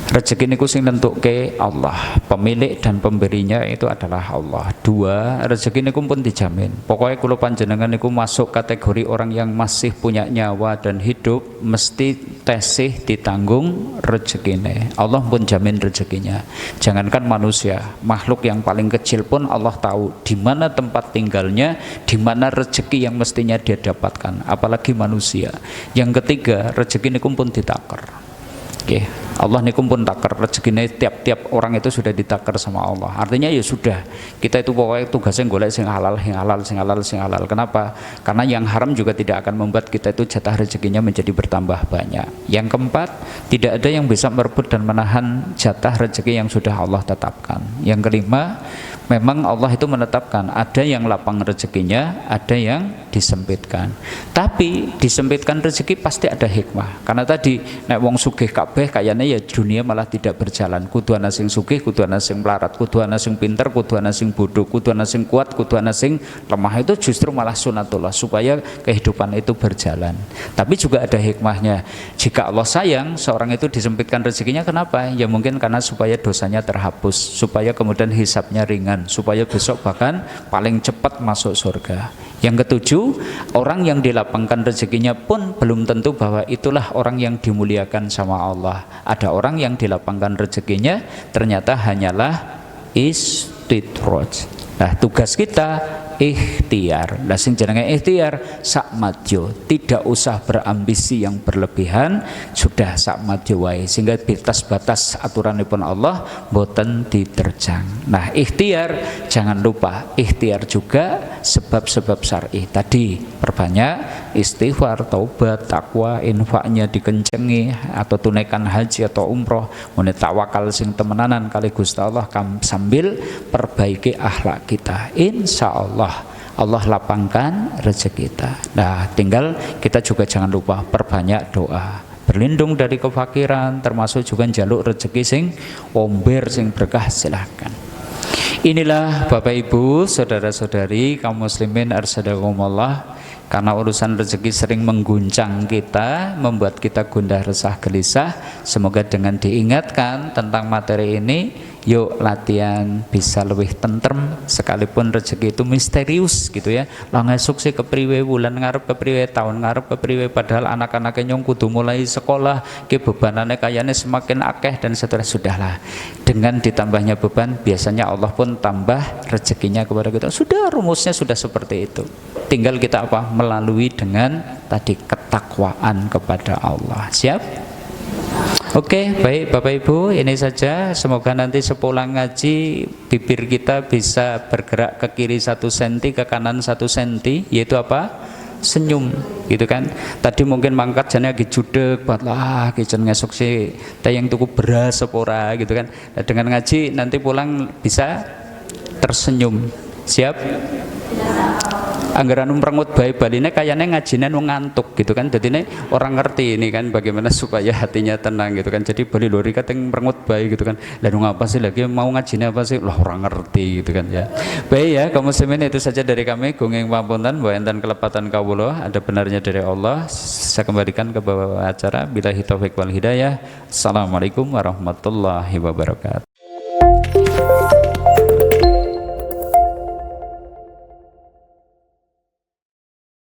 rezeki niku sing nentuke Allah, pemilik dan pemberinya itu adalah Allah. 2, rezeki niku pun dijamin. Pokoknya kula panjenengan niku masuk kategori orang yang masih punya nyawa dan hidup, mesti tesih ditanggung rezekine. Allah pun jamin rezekinya. Jangankan manusia, makhluk yang paling kecil pun Allah tahu di mana tempat tinggalnya, di mana rezeki yang mestinya dia dapatkan, apalagi manusia. Yang 3, rezeki niku pun ditakar. Oke, Allah nikum pun takar rezekinya, tiap-tiap orang itu sudah ditakar sama Allah. Artinya ya sudah, kita itu pokoknya tugasnya golek sing halal, sing halal, sing halal, sing halal. Kenapa? Karena yang haram juga tidak akan membuat kita itu jatah rezekinya menjadi bertambah banyak. Yang 4, tidak ada yang bisa merebut dan menahan jatah rezeki yang sudah Allah tetapkan. Yang 5, memang Allah itu menetapkan ada yang lapang rezekinya, ada yang disempitkan. Tapi disempitkan rezeki pasti ada hikmah. Karena tadi nek wong sugih kabeh kayaknya ya dunia malah tidak berjalan. Kudu ana sing sugih, kudu ana sing melarat, kudu ana sing pinter, kudu ana sing bodoh, kudu ana sing kuat, kudu ana sing lemah. Itu justru malah sunatullah supaya kehidupan itu berjalan. Tapi juga ada hikmahnya. Jika Allah sayang seorang itu disempitkan rezekinya, kenapa? Ya mungkin karena supaya dosanya terhapus, supaya kemudian hisabnya ringan, supaya besok bahkan paling cepat masuk surga. Yang 7, orang yang dilapangkan rezekinya pun belum tentu bahwa itulah orang yang dimuliakan sama Allah. Ada orang yang dilapangkan rezekinya ternyata hanyalah istidraj. Nah, tugas kita ikhtiar. Lah sing jenenge ikhtiar sak madyo, tidak usah berambisi yang berlebihan, sudah sak madyo wae sehingga batas-batas aturanipun Allah boten diterjang. Nah, ikhtiar jangan lupa, ikhtiar juga sebab-sebab syar'i tadi, perbanyak istighfar, taubat, takwa, infaknya dikencengi, atau tunaikan haji atau umroh, mune tawakal sing temenanan kali Gusti Allah sambil perbaiki akhlak kita. Insya Allah Allah lapangkan rezeki kita. Nah, tinggal kita juga jangan lupa perbanyak doa, berlindung dari kefakiran, termasuk juga jaluk rezeki sing omber sing berkah. Silahkan. Inilah Bapak Ibu, saudara-saudari kaum muslimin arsadakumullah, karena urusan rezeki sering mengguncang kita, membuat kita gundah resah gelisah. Semoga dengan diingatkan tentang materi ini, yuk latihan bisa lebih tentrem, sekalipun rezeki itu misterius gitu ya. Lah ngesuk sih kepriwe, bulan ngarep kepriwe, tahun ngarep kepriwe, padahal anak-anaknya nyong kudu mulai sekolah, ke bebanannya kayaknya semakin akeh dan seterusnya. Sudahlah, dengan ditambahnya beban biasanya Allah pun tambah rezekinya kepada kita. Sudah, rumusnya sudah seperti itu. Tinggal kita apa? Melalui dengan tadi ketakwaan kepada Allah. Siap? Oke, baik Bapak Ibu, ini saja. Semoga nanti sepulang ngaji bibir kita bisa bergerak ke kiri 1 cm, ke kanan 1 cm, yaitu apa? Senyum, gitu kan. Tadi mungkin mangkat jane lagi judeg buat lah kijen ngesuk sih tayang tuku beras sepora gitu kan. Nah, dengan ngaji nanti pulang bisa tersenyum. Siap? Anggaran umrengut bae baline kayane ngajine nu ngantuk gitu kan. Jadi ini orang ngerti ini kan bagaimana supaya hatinya tenang gitu kan. Jadi bali lori kateng merengut bae gitu kan. Lah nu ngapa sih lagi mau ngajine apa sih? Lah orang ngerti gitu kan ya. Baik ya, kaum muslimin, itu saja dari kami. Gunging pamunten wa enten kelepatan kawula, ada benarnya dari Allah. Saya kembalikan ke bawah acara. Billahi taufik wal hidayah. Assalamualaikum warahmatullahi wabarakatuh.